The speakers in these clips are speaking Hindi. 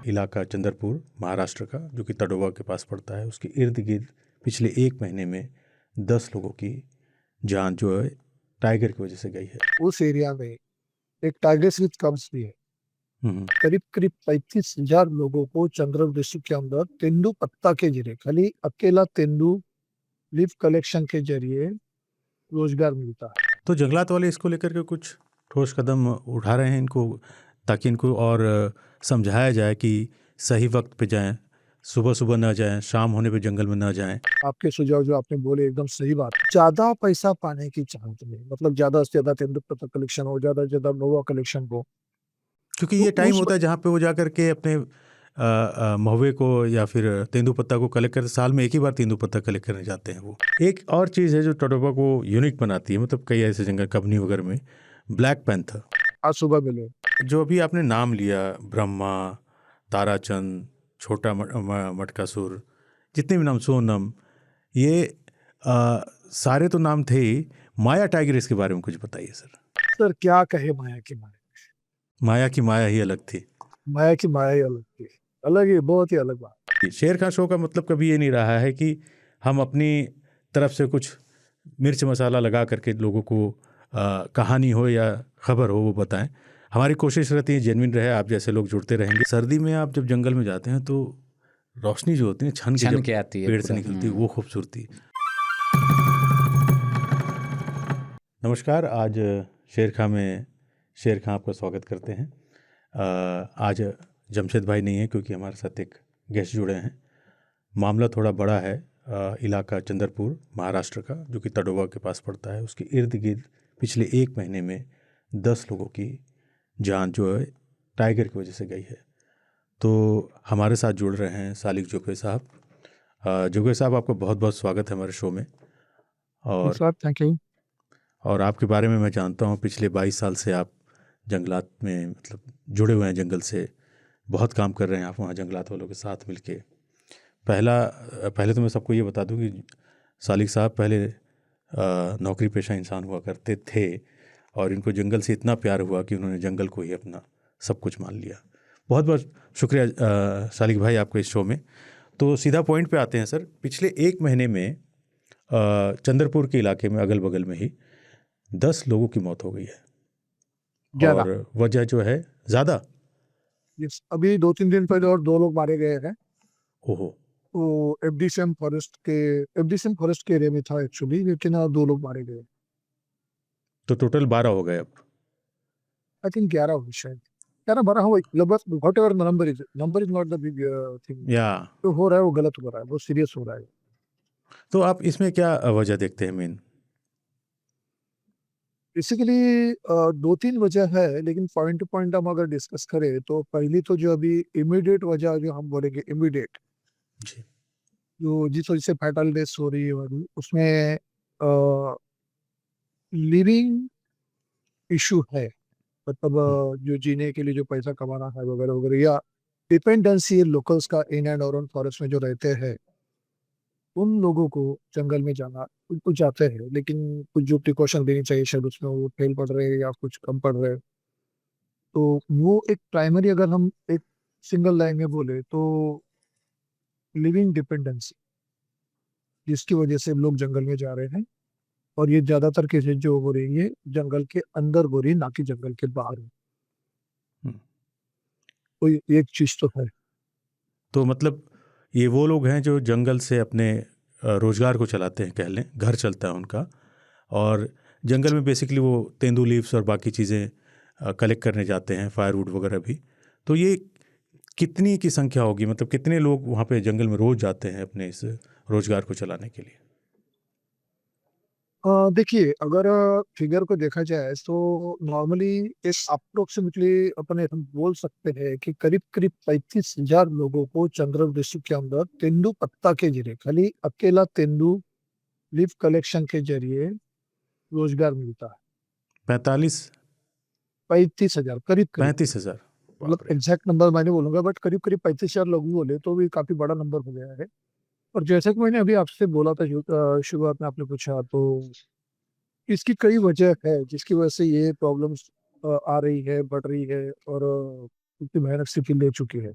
इलाका चंद्रपुर महाराष्ट्र का, जो कि तडोबा के पास पड़ता है, उसके इर्द गिर्द पिछले 1 महीने में 10 लोगों की जान जो है टाइगर की वजह से गई है। उस एरिया में एक टाइगर विथ कब्स भी है। हम्म। करीब करीब 35,000 लोगों को चंद्रपुर डिस्ट्रिक्ट के अंदर तेंदू पत्ता के जरिए, खाली अकेला तेंदू लीफ कलेक्शन के जरिए रोजगार मिलता है। तो जंगलात वाले इसको लेकर के कुछ ठोस कदम उठा रहे हैं इनको, ताकि इनको और समझाया जाए कि सही वक्त पे जाएं, सुबह सुबह ना जाएं, शाम होने पे जंगल में ना जाएं। आपके सुझाव जो आपने बोले एकदम सही बात। ज्यादा पैसा पाने की चाहत में, मतलब ज्यादा से ज्यादा तेंदुपत्ता कलेक्शन हो, ज्यादा से ज्यादा नोवा कलेक्शन हो, क्योंकि तो ये टाइम उस होता है जहाँ पे वो जा करके अपने महुए को या फिर तेंदुपत्ता को कलेक्ट करते, साल में एक ही बार तेंदुपत्ता कलेक्ट करने जाते हैं वो। एक और चीज़ है जो टोडोबा को यूनिक बनाती है, मतलब कई ऐसे जंगल कबनी वगैरह में ब्लैक पैंथर, आज सुबह मिले। जो अभी आपने नाम लिया, ब्रह्मा, ताराचंद, छोटा मटकासुर, जितने भी नाम, सोनम, ये सारे तो नाम थे ही। माया टाइगर, इसके बारे में कुछ बताइए सर। सर क्या कहे, माया की माया। माया की माया ही अलग थी। माया की माया ही अलग थी, अलग ही, बहुत ही अलग बात। शेर खान शो का मतलब कभी ये नहीं रहा है कि हम अपनी तरफ से कुछ मिर्च मसाला लगा करके लोगों को कहानी हो या खबर हो वो बताएं। हमारी कोशिश रहती है जेन्युइन रहे, आप जैसे लोग जुड़ते रहेंगे। सर्दी में आप जब जंगल में जाते हैं तो रोशनी जो होती है छन के छन जब के आती है पेड़ से पूरा। निकलती है, वो खूबसूरती। नमस्कार, आज शेर खां में शेर खां आपका स्वागत करते हैं। आज जमशेद भाई नहीं है क्योंकि हमारे साथ एक गेस्ट जुड़े हैं। मामला थोड़ा बड़ा है। इलाका चंद्रपुर महाराष्ट्र का, जो कि तडोबा के पास पड़ता है, उसके इर्द गिर्द पिछले 1 महीने में 10 लोगों की जान जो है टाइगर की वजह से गई है। तो हमारे साथ जुड़ रहे हैं सालिक जोगे साहब। जोगे साहब, आपका बहुत बहुत स्वागत है हमारे शो में। और थैंक यू। और आपके बारे में मैं जानता हूँ, पिछले 22 साल से आप जंगलात में मतलब जुड़े हुए हैं, जंगल से बहुत काम कर रहे हैं आप वहाँ जंगलात वालों के साथ मिलके। पहले तो मैं सबको ये बता दूं कि सालिक साहब पहले नौकरी पेशा इंसान हुआ करते थे, और इनको जंगल से इतना प्यार हुआ कि उन्होंने जंगल को ही अपना सब कुछ मान लिया। बहुत बहुत शुक्रिया सालिक भाई आपके इस शो में। तो सीधा पॉइंट पे आते हैं सर। पिछले 1 महीने में चंद्रपुर के इलाके में, अगल बगल में ही 10 लोगों की मौत हो गई है। ज्यादा। और वजह जो है ज़्यादा। अभी 2-3 दिन पहले और 2 लोग मारे गए हैं। ओहो। वो एफडीसीएम फॉरेस्ट के एरिया में था एक्चुअली, लेकिन 2 लोग मारे गए। तो टोटल 12 हो गए अब। आई थिंक 11 हो शायद, 11-12 हो, लगभग what ever number is not the big thing. या जो हो रहा है वो गलत हो रहा है, वो सीरियस हो रहा है। तो आप इसमें क्या वजह देखते हैं मेन? बेसिकली 2-3 वजह है, लेकिन पॉइंट टू पॉइंट हम अगर डिस्कस करें तो पहली तो जो अभी इमीडिएट वजह जो हम बोलेंगे इमीडिएट, जी। जो जिस वजह से फैटल डेथ हो रही है वाली, उसमें लिविंग इशू है। मतलब जो जीने के लिए जो पैसा कमाना है वगैरह वगैरह, या डिपेंडेंसी लोकल्स का इन एंड अराउंड फॉरेस्ट में जो रहते हैं, उन लोगों को जंगल में जाना, कुछ जाते हैं लेकिन कुछ जो प्रिकॉशन लेनी चाहिए शायद उसमें वो फेल पड़ रहे हैं या कुछ कम पड़ रहे हैं। तो वो एक प्राइमरी, अगर हम एक सिंगल लाइन में बोले तो लिविंग डिपेंडेंसी, जिसकी वजह से लोग जंगल में जा रहे हैं। और ये ज्यादातर केसेस जो हो रही है जंगल के अंदर हो रही है, ना कि जंगल के बाहर। हम्म। कोई एक चीज तो है। तो मतलब ये वो लोग हैं जो जंगल से अपने रोजगार को चलाते हैं, कह लें घर चलता है उनका, और जंगल में बेसिकली वो तेंदू लीव्स और बाकी चीज़ें कलेक्ट करने जाते हैं, फायरवुड वगैरह भी। तो ये कितनी की संख्या होगी, मतलब कितने लोग वहाँ पे जंगल में रोज जाते हैं अपने इस रोजगार को चलाने के लिए? देखिए, अगर फिगर को देखा जाए तो नॉर्मली एक अप्रोक्सीमेटली अपने हम बोल सकते हैं कि करीब करीब 35,000 लोगों को चंद्रपुर डिस्ट्रिक्ट के अंदर तेंदू पत्ता के जरिए, खाली अकेला तेंदू लीफ कलेक्शन के जरिए रोजगार मिलता है। 45? 35,000 करीब करीब, 35,000? मतलब बाप रे। एग्जैक्ट नंबर मैं नहीं बोलूंगा, बट करीब करीब 35,000 लोग बोले तो भी काफी बड़ा नंबर हो गया है। और जैसा कि मैंने अभी आपसे बोला था, शुरुआत में आपने पूछा, तो इसकी कई वजह है जिसकी वजह से ये प्रॉब्लम्स आ रही है, बढ़ रही है, और इतनी भयानक स्थिति ले चुकी है।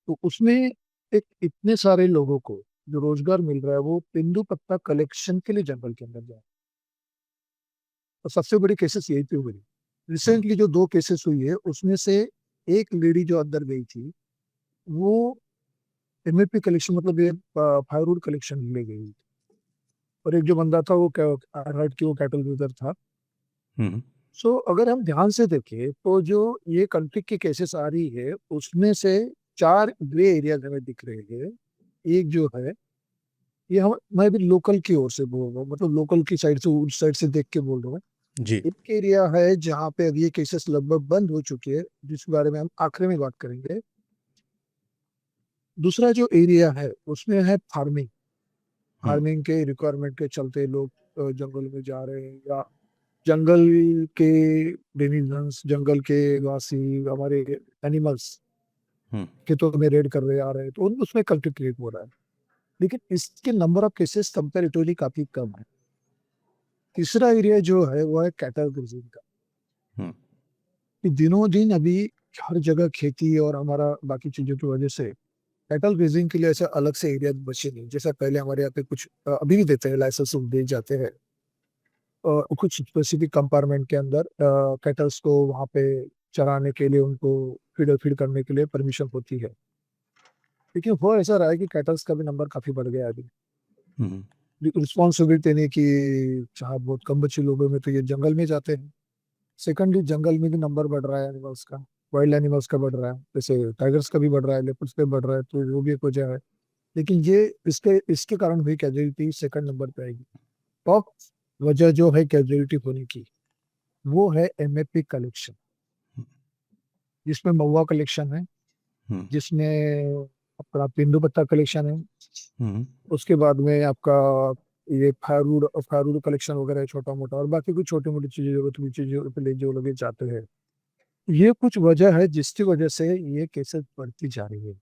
तो उसमें एक इतने सारे लोगों को जो रोजगार मिल रहा है वो तेंदू पत्ता कलेक्शन के लिए जंगल के अंदर जाए। और सबसे बड़ी केसेस यही पे हुई। हम्म, रिसेंटली जो दो केसेस हुई है उसमें से एक लेडी जो अंदर गई थी वो एमएपी कलेक्शन मतलब ये फायरवुड कलेक्शन ले गई। और एक जो बंदा था वो हर्ट की वो कैटल ब्रीडर था। हम्म, सो अगर हम ध्यान से देखें तो जो ये कंफ्लिक्ट की केसेस आ रही है उसमें से चार ग्रे एरियाज हमें दिख रहे हैं। एक जो है ये हम मैं भी लोकल की ओर से बोल रहा हूँ मतलब लोकल की साइड से उस साइड से देख के बोल रहा हूँ। जी। एक एरिया है जहाँ पे अब ये केसेस लगभग बंद हो चुके हैं जिसके बारे में हम आखिर में बात करेंगे। दूसरा जो एरिया है उसमें है फार्मिंग। हम्म, फार्मिंग के रिक्वायरमेंट के चलते लोग जंगल में जा रहे हैं या जंगल के डेनिजन्स जंगल के वासी हमारे एनिमल्स हम्म, खेतों में रेड कर रहे आ रहे हैं तो उसमें कंफ्लिक्ट क्रिएट हो रहा है। लेकिन इसके नंबर ऑफ केसेस कंपेरेटिवली काफी कम है। तीसरा एरिया जो है वो है कैटल ग्राजिंग का। हम्म, कि दिनों दिन अभी हर जगह खेती और हमारा बाकी चीजों की वजह से कैटल ग्रेजिंग के लिए ऐसे अलग से एरिया बचे नहीं। जैसा पहले हमारे यहाँ पे कुछ अभी भी देते हैं लाइसेंस दिए जाते हैं कुछ स्पेसिफिक कंपार्टमेंट के अंदर कैटल्स को वहाँ पे चराने के लिए उनको फीड करने के लिए परमिशन होती है। लेकिन वो ऐसा रहा है कि कैटल्स का भी नंबर काफी बढ़ गया है अभी। हम्म, रिस्पॉन्सिबिलिटी नहीं कि जहाँ बहुत कम बच्चे लोगों में तो ये जंगल में जाते हैं। सेकंडली जंगल में भी नंबर बढ़ रहा है एनिमल्स का। वाइल्ड एनिमल्स का बढ़ रहा है जैसे टाइगर्स का भी बढ़ रहा है लेपर्ड्स का भी बढ़ रहा है तो वो भी एक वजह है। लेकिन ये इसके इसके कारण हुई कैजुअलिटी सेकंड नंबर पे आएगी। टॉप वजह जो है कैजुअलिटी होने की वो है एमएपी कलेक्शन जिसमें महुआ कलेक्शन है हम्म, जिसमें अपना तेंदुपत्ता कलेक्शन है। हम्म। उसके बाद में आपका ये फायरवुड फायरवुड कलेक्शन वगैरह है छोटा मोटा और बाकी कुछ छोटी मोटी चीजें जरूरत की चीजें पे ले जो लोग जाते हैं। ये कुछ वजह है जिसकी वजह से ये केसेस बढ़ती जा रही है।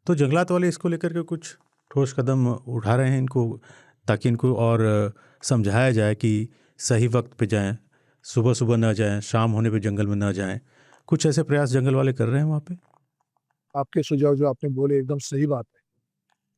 तो जंगलात वाले इसको लेकर के कुछ ठोस कदम उठा रहे हैं इनको, ताकि इनको और समझाया जाए कि सही वक्त पे जाएं, सुबह सुबह ना जाएं, शाम होने पे जंगल में ना जाएं। कुछ ऐसे प्रयास जंगल वाले कर रहे हैं वहाँ पे? आपके सुझाव जो आपने बोले एकदम सही बात है।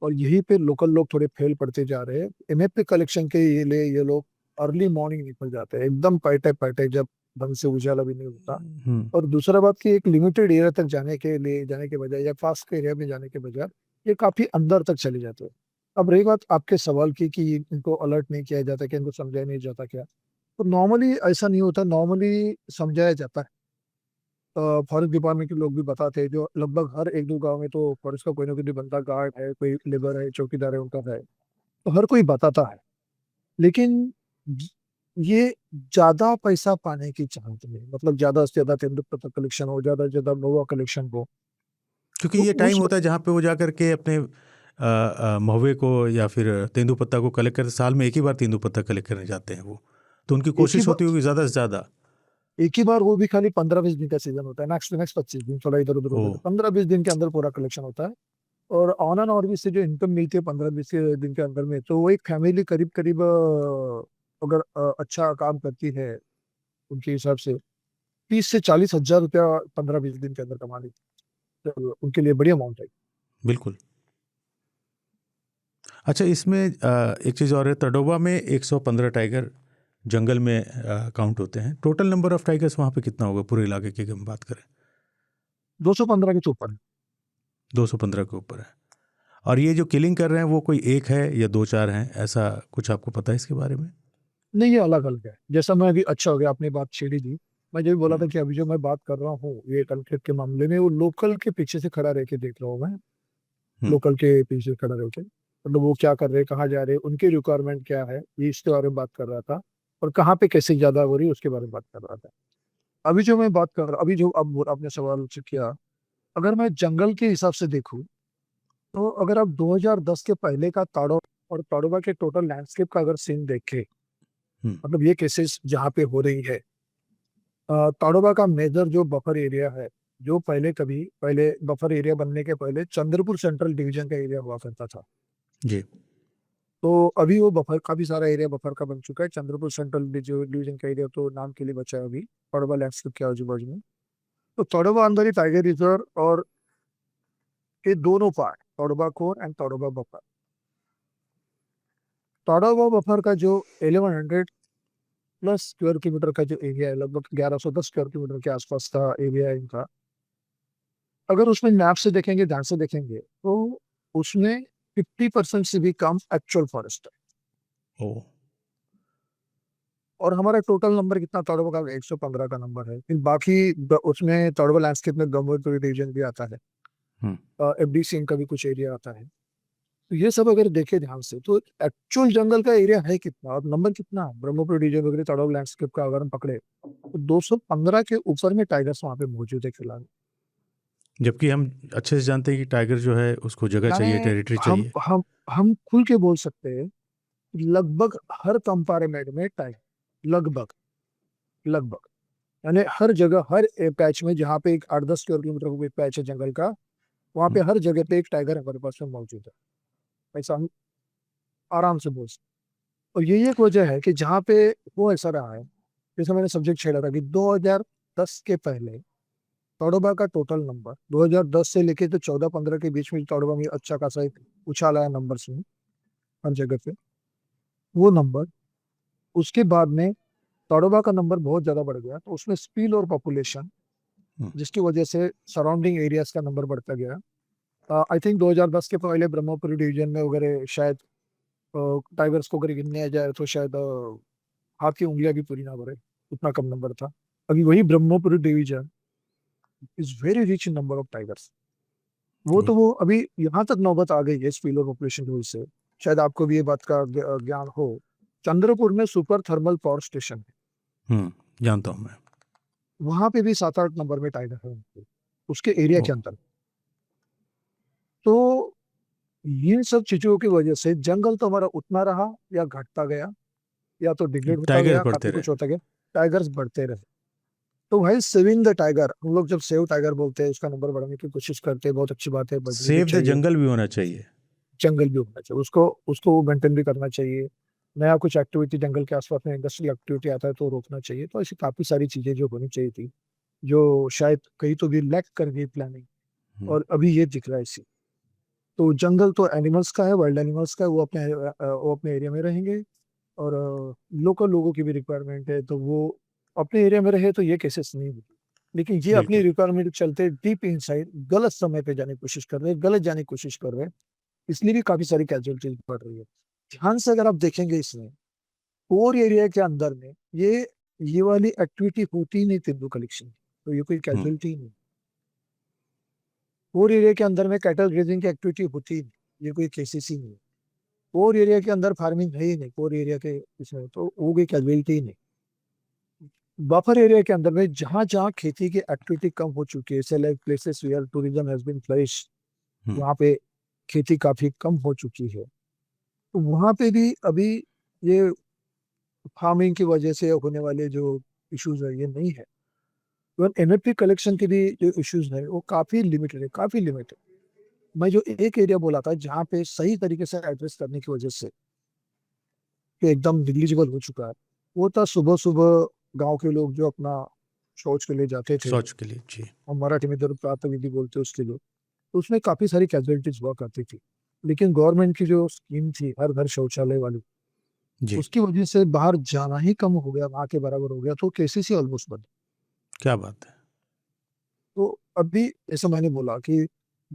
और यहीं पे लोकल लोग थोड़े फेल पड़ते जा रहे हैं। एमएफपी कलेक्शन के ये लिए ये लोग अर्ली मॉर्निंग निकल जाते हैं एकदम पैटे पैटे जब ढंग से उजाला भी नहीं होता। हम्म, और दूसरा बात कि एक लिमिटेड एरिया तक जाने के लिए जाने के बजाय या फास्ट एरिया में जाने के बजाय ये काफी अंदर तक चले जाते हैं। अब रही बात आपके सवाल की कि इनको अलर्ट नहीं किया जाता कि इनको समझाया नहीं जाता क्या। तो नॉर्मली ऐसा नहीं होता नॉर्मली समझाया जाता है। फॉरेस्ट डिपार्टमेंट के लोग भी बताते हैं जो लगभग हर एक दो गांव में तो फॉरेस्ट का कोई ना कोई बंदा गार्ड है कोई लेबर है चौकीदार है उनका है। तो हर कोई बताता है। लेकिन ये ज्यादा पैसा पाने की चाहते हैं मतलब ज्यादा से ज्यादा तेंदुपत्ता कलेक्शन हो ज्यादा से ज्यादा महुआ कलेक्शन हो। क्योंकि तो ये टाइम उस होता है जहाँ पे वो जा कर के अपने महुए को या फिर तेंदुपत्ता को कलेक्ट करते, साल में एक ही बार तेंदुपत्ता कलेक्ट करने जाते हैं वो। तो उनकी एक ही कोशिश बार होती होगी ज़्यादा से ज़्यादा। एक ही बार वो भी खाली 15-20 दिन का सीजन होता है मैक्स टू मैक्स 25 दिन थोड़ा इधर उधर ओ। होता है 15-20 दिन के अंदर पूरा कलेक्शन होता है। और ऑन एंड ऑर्बिट से जो इनकम मिलती है 15-20 दिन के अंदर में तो वो एक फैमिली करीब करीब अगर अच्छा काम करती है उनके हिसाब से 30 से 40 हजार रुपया 15-20 दिन के अंदर कमा लेती है। तो उनके लिए बढ़िया अमाउंट है। बिल्कुल। अच्छा, इसमें एक चीज़ और है, तडोबा में 115 टाइगर जंगल में काउंट होते हैं। टोटल नंबर ऑफ टाइगर्स वहाँ पे कितना होगा पूरे इलाके की, अगर हम बात करें? 215 के तो ऊपर है। 215 के ऊपर है। और ये जो किलिंग कर रहे हैं वो कोई एक है या दो चार हैं, ऐसा कुछ आपको पता है इसके बारे में? नहीं ये अलग अलग है जैसा मैं अभी अच्छा हो गया आपने बात छेड़ी दी। मैं जो भी बोला हम्म, था कि अभी जो मैं बात कर रहा हूँ ये कॉन्फ्लिक्ट के मामले में वो लोकल के पीछे से खड़ा रह के देख रहा हूँ मैं। हम्म, लोकल के पीछे खड़ा रह के मतलब वो क्या कर रहे हैं कहाँ जा रहे हैं उनकी रिक्वायरमेंट क्या है ये इसके बारे में बात कर रहा था। और कहाँ पे कैसे ज्यादा हो रही है उसके बारे में बात कर रहा था। अभी जो मैं बात कर रहा अभी जो अब आपने सवाल से किया अगर मैं जंगल के हिसाब से देखूं तो अगर आप 2010 के पहले का ताड़ो और ताड़ोबा के टोटल लैंडस्केप का अगर सीन देखें हम्म, मतलब ये केसेस जहाँ पे हो रही है ताड़ोबा का मेजर जो बफर एरिया है जो पहले बफर एरिया बनने के पहले चंद्रपुर सेंट्रल डिवीजन का एरिया हुआ करता था। जी। तो अभी वो बफर काफी सारा एरिया बफर का बन चुका है चंद्रपुर सेंट्रल डिवीजन का एरिया तो नाम के लिए बचा है अभी ताड़ोबा लैंडस्केप के आजू बाजू में। तो ताड़ोबा अंदर ही टाइगर रिजर्व और ये दोनों part, Tadoba core and Tadoba buffer. Tadoba buffer का जो 1100 प्लस स्क्वायर किलोमीटर का जो एरिया है, लगभग 1110 स्क्वायर किलोमीटर के आसपास का एरिया है इनका। अगर उसमें मैप से देखेंगे, ध्यान से देखेंगे, तो उसमें 50% से भी कम एक्चुअल फॉरेस्ट है। ओ और हमारा टोटल नंबर कितना तोडोबा का? 115 का नंबर है। फिर बाकी उसमें तोडोबा लैंडस्केप में गंगोत्री रीजन भी आता है, हम्म एफडीसी का भी कुछ एरिया आता है। तो ये सब अगर देखे ध्यान से, तो एक्चुअल जंगल का एरिया है कितना और नंबर कितना है? ब्रह्मपुत्र रीजन वगैरह तोडोबा लैंडस्केप का अगर हम पकड़े, तो 215 के ऊपर में टाइगर्स वहां पे मौजूद है फिलहाल। जबकि हम अच्छे से जानते हैं कि टाइगर जो है उसको जगह चाहिए, यानी टेरिटरी हम चाहिए। हम हम खुल के बोल सकते हैं, लगभग हर कंपार्टमेंट में टाइगर, लगभग लगभग, यानी हर जगह, हर पैच में जहाँ पे एक 8-10 स्क्वायर किलोमीटर का पैच है जंगल का, वहां पे हम्म, हर जगह पे एक टाइगर हमारे पास में मौजूद है। ऐसा हम आराम से बोल सकते हैं। और यही एक वजह है कि जहाँ पे वो ऐसा रहा है, जैसे मैंने सब्जेक्ट छेड़ा था कि 2010 के पहले तोडोबा का टोटल नंबर 2010 से लेके तो 14-15 के बीच में तोडोबा में अच्छा खासा एक उछाल आया नंबर्स में, हर जगह पे वो नंबर। उसके बाद में तोडोबा का नंबर बहुत ज्यादा बढ़ गया, तो उसमें स्पील और पॉपुलेशन, हम्म, जिसकी वजह से सराउंडिंग एरियाज का नंबर बढ़ता गया। आई थिंक 2010 के पहले ब्रह्मपुत्र डिवीजन में वगैरह शायद टाइगर्स को अगर गिनने जाए तो शायद हाथ की उंगलियां भी पूरी ना भरे, उतना कम नंबर था। अभी वही Brahmaputra division is very rich in number of tigers. Oh, वो अभी यहाँ तक नौबत आ गई है स्पील और पॉपुलेशन रूल से, शायद आपको भी ये बात का ज्ञान हो। चंद्रपुर में सुपर थर्मल पावर स्टेशन है, जानता हूँ मैं। वहां पे भी 7-8 नंबर में टाइगर है उनके, उसके एरिया ओ के अंदर। तो इन सब चीजों की वजह से जंगल तो हमारा उतना रहा या घटता गया, या तो डिग्रेड होता टाइगर गया, पढ़ते काफी रहे। कुछ होता गया, टाइगर्स बढ़ते रहे। तो भाई सेविंग द टाइगर, हम लोग जब सेव टाइगर बोलते हैं, उसका नंबर बढ़ाने की कोशिश करते हैं, बहुत अच्छी बात है, बढ़नी भी सेव द चाहिए। जंगल भी होना चाहिए। जंगल भी होना चाहिए, उसको उसको मेंटेन भी करना चाहिए। नया कुछ एक्टिविटी जंगल के आसपास में इंडस्ट्रियल एक्टिविटी आता है तो रोकना चाहिए। तो ऐसी काफी सारी चीजें जो होनी चाहिए थी, जो शायद कहीं तो भी लैक कर गई प्लानिंग, हम्म, और अभी ये दिख रहा है इसी। तो जंगल तो एनिमल्स का है, वाइल्ड एनिमल्स का है, वो अपने एरिया में रहेंगे। और लोकल लोगों की भी रिक्वायरमेंट है, तो वो अपने एरिया में रहे तो ये केसेस नहीं होती। लेकिन ये अपनी बिल्कुल। रिक्वायरमेंट चलते डीप इनसाइड गलत समय पे जाने की कोशिश कर रहे हैं, गलत जाने की कोशिश कर रहे हैं, इसलिए भी काफी सारी कैजुअलिटीज बढ़ रही है। ध्यान से अगर आप देखेंगे इसमें, कोर एरिया के अंदर में ये वाली एक्टिविटी होती ही नहीं, तेंदुआ कलेक्शन, तो ये कोई हम्म, कैजुअलिटी नहीं। कोर एरिया के अंदर में कैटल ग्रेजिंग की एक्टिविटी होती ही नहीं, ये कोई केसेस ही नहीं। कोर एरिया के अंदर फार्मिंग है ही नहीं, कोर एरिया के इसमें तो वो कोई कैजुअलिटी ही नहीं। बफर एरिया के अंदर में जहां जहां खेती की एक्टिविटी कम हो चुकी है, जैसे like places where tourism has been flourish, hmm, वहां पे खेती काफी कम हो चुकी है, तो वहां पे भी अभी ये फार्मिंग की वजह से होने वाले जो इश्यूज है ये नहीं है। इवन एमएफपी कलेक्शन के भी जो इश्यूज है वो काफी लिमिटेड है, काफी लिमिटेड। मैं जो एक एरिया बोला था जहाँ पे सही तरीके से एड्रेस करने की वजह से कि एकदम निग्लिजिबल हो चुका है, वो था सुबह सुबह गांव के लोग जो अपना शौच के लिए जाते थे, सोच के लिए जी। हम मराठी में जरूर प्रातः विधि बोलते उसके लिए, तो उसमें काफी सारी कैजुअलिटीज हुआ करती थी। लेकिन गवर्नमेंट की जो स्कीम थी हर घर शौचालय वाली, जी। उसकी वजह से बाहर जाना ही कम हो गया, वहां के बराबर हो गया, तो केसेस ही ऑलमोस्ट बंद। क्या बात है। तो अभी जैसे मैंने बोला कि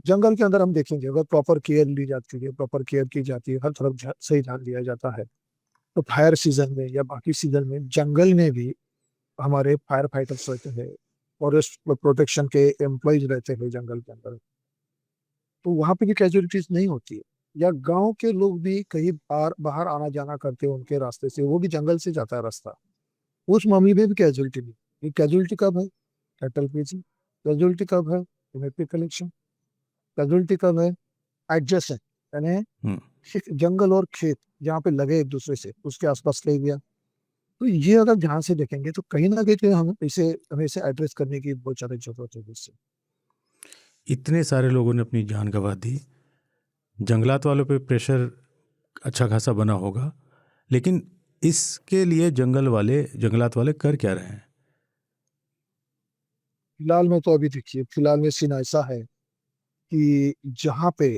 जंगल के अंदर हम देखेंगे, अगर प्रॉपर केयर ली जाती है, प्रॉपर केयर की जाती है, हर तरफ सही ध्यान दिया जाता है, तो फायर सीजन में या बाकी सीजन में जंगल में भी हमारे फायर फाइटर्स रहते हैं, फॉरेस्ट प्रोटेक्शन के एम्प्लॉयज रहते हैं जंगल के अंदर, तो वहां पे भी कैजुअलिटीज नहीं होती है। या गांव के लोग भी कहीं बाहर बाहर आना जाना करते हैं उनके रास्ते से, वो भी जंगल से जाता है रास्ता, उस मामले में भी कैजुअलिटी नहीं। ये कैजुअलिटी कब है? कैटल पीचिंग। कैजुअलिटी कब है? Electric collection. कैजुअलिटी कब है? एडजेसेंट, यानी हम्म, जंगल और खेत जहाँ पे लगे एक दूसरे से, उसके आसपास ले गया। तो ये अगर ध्यान से देखेंगे तो कहीं ना कहीं तो हमें इसे एड्रेस करने की बहुत ज्यादा जरूरत है इससे। इतने सारे लोगों ने अपनी जान गंवा दी, जंगलात वालों पे प्रेशर अच्छा खासा बना होगा, लेकिन इसके लिए जंगलात वाले कर क्या रहे हैं? फिलहाल में तो अभी देखिए, फिलहाल में सीन ऐसा है कि जहाँ पे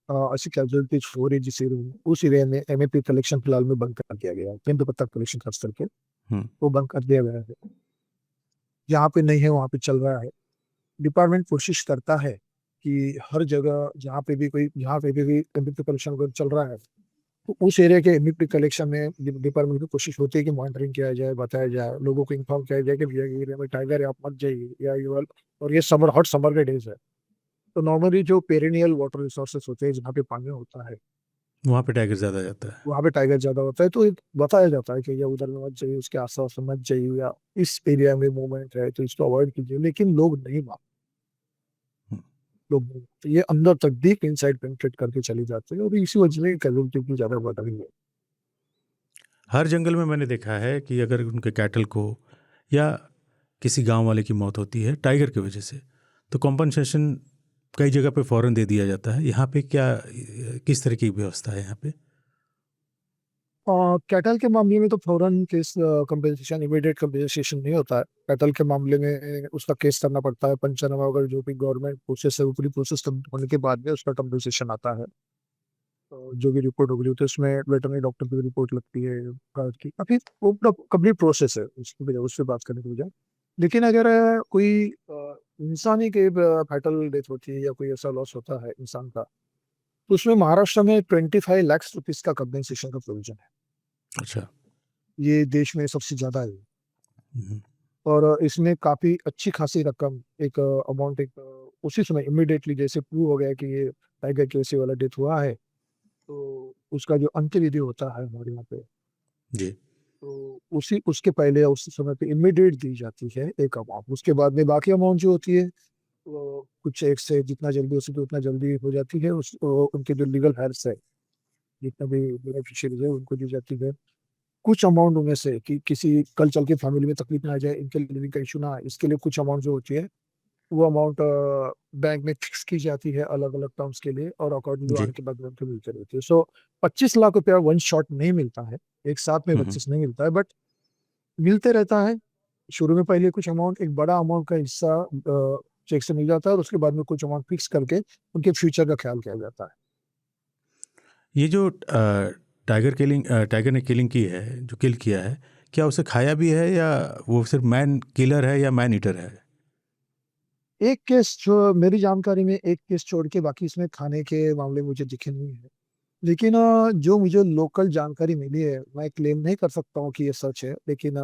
ऐसी कैजुअलिटीज हो रही जिस एरिया में, उस एरिया में एमएपी कलेक्शन फिलहाल में बंद कर दिया गया है। तेंदुपत्ता कलेक्शन खास करके हम्म। वो बंद कर दिया गया है। जहाँ पे नहीं है वहाँ पे चल रहा है। डिपार्टमेंट कोशिश करता है कि हर जगह जहाँ पे भी एमएपी कलेक्शन अगर चल रहा है तो उस एरिया के एमएपी कलेक्शन में डिपार्टमेंट की कोशिश होती है कि मॉनिटरिंग किया जाए, बताया जाए, लोगों को इन्फॉर्म किया जाए कि भैया ये एरिया में टाइगर है, आप मत जाइए, या ये और ये समर हॉट समर के डेज है तो नॉर्मली जो पेरिनियल वाटर रिसोर्सेस होते हैं जहाँ पे पानी होता है वहाँ पे टाइगर ज़्यादा जाता है। वहाँ पे टाइगर ज्यादा होता है, तो ये बताया जाता है कि ये उधर में मत जाइए, उसके आसपास में मत जाइए, या इस एरिया में मूवमेंट है तो इसको अवॉइड कीजिए, लेकिन लोग नहीं मानते। हम्म। लोग नहीं मानते। ये अंदर तक डीप इनसाइड पेनिट्रेट करके चली जाती है और इसी वजह से कैजुअलिटी की ज्यादा बढ़ रही है। हर जंगल में मैंने देखा है कि अगर उनके कैटल को या किसी गांव वाले की मौत होती है टाइगर की वजह से, तो कॉम्पनसेशन कई जगह पे फ़ौरन दे दिया जाता है। यहाँ पे क्या किस तरह की व्यवस्था है यहाँ पे? कैटल के मामले में तो फौरन केस कंपेंसेशन इमीडिएट कंपेंसेशन नहीं होता है। कैटल के मामले में उसका केस करना पड़ता है पंचनामा वगैरह, जो भी गवर्नमेंट प्रोसेस है ऊपरी प्रोसेस होने के बाद में उसका कंपेंसेशन आता है। तो जो भी रिपोर्ट होगी तो उसमें वेटरनरी डॉक्टर की रिपोर्ट लगती है कार्ड की, काफी वो कंप्लीट प्रोसेस है उससे बात करने की बजाय। लेकिन अगर कोई इंसानी के फैटल डेथ होती है या कोई ऐसा लॉस होता है इंसान का, तो उसमें महाराष्ट्र में 25 लाख रुपीज का कंपेंसेशन का प्रोविजन है। अच्छा। ये देश में सबसे ज्यादा है। हम्म। और इसमें काफी अच्छी खासी रकम एक अमाउंट उसी समय इमिडिएटली जैसे प्रूव हो गया कि ये टाइगर केसी वाला डेथ हुआ है, तो उसका जो अंत्यविधि होता है हमारे यहाँ पे, जी। तो उसी उसके पहले या उसी समय पे इमिडिएट दी जाती है एक अमाउंट। उसके बाद में बाकी अमाउंट जो होती है वो कुछ एक से जितना जल्दी हो सके उतना जल्दी हो जाती है। उनके जो लीगल हेल्थ है, जितना भी बेनिफिशियरी है उनको दी जाती है। कुछ अमाउंट उनमें से कि किसी कल चल के फैमिली में तकलीफ ना आ जाए, इनके लिविंग का इशू ना आए, इसके लिए कुछ अमाउंट जो होती है वो अमाउंट बैंक में फिक्स की जाती है अलग अलग टर्म्स के लिए, और अकॉर्डिंग टू जी। आने के बाद उनको मिलते रहते हैं। सो 25 लाख रुपया वन शॉट नहीं मिलता है, एक साथ में हम्म। 25 नहीं मिलता है, बट मिलते रहता है। शुरू में पहले कुछ अमाउंट, एक बड़ा अमाउंट का हिस्सा चेक से मिल जाता है, और उसके बाद में कुछ अमाउंट फिक्स करके उनके फ्यूचर का ख्याल किया जाता है। ये जो टाइगर ने किलिंग की है, जो किल किया है, क्या उसे खाया भी है या वो सिर्फ मैन किलर है या मैन ईटर है? एक केस जो मेरी जानकारी में, एक केस छोड़ के बाकी इसमें खाने के मामले मुझे दिखे नहीं है। लेकिन जो मुझे लोकल जानकारी मिली है, मैं क्लेम नहीं कर सकता हूँ कि ये सच है, लेकिन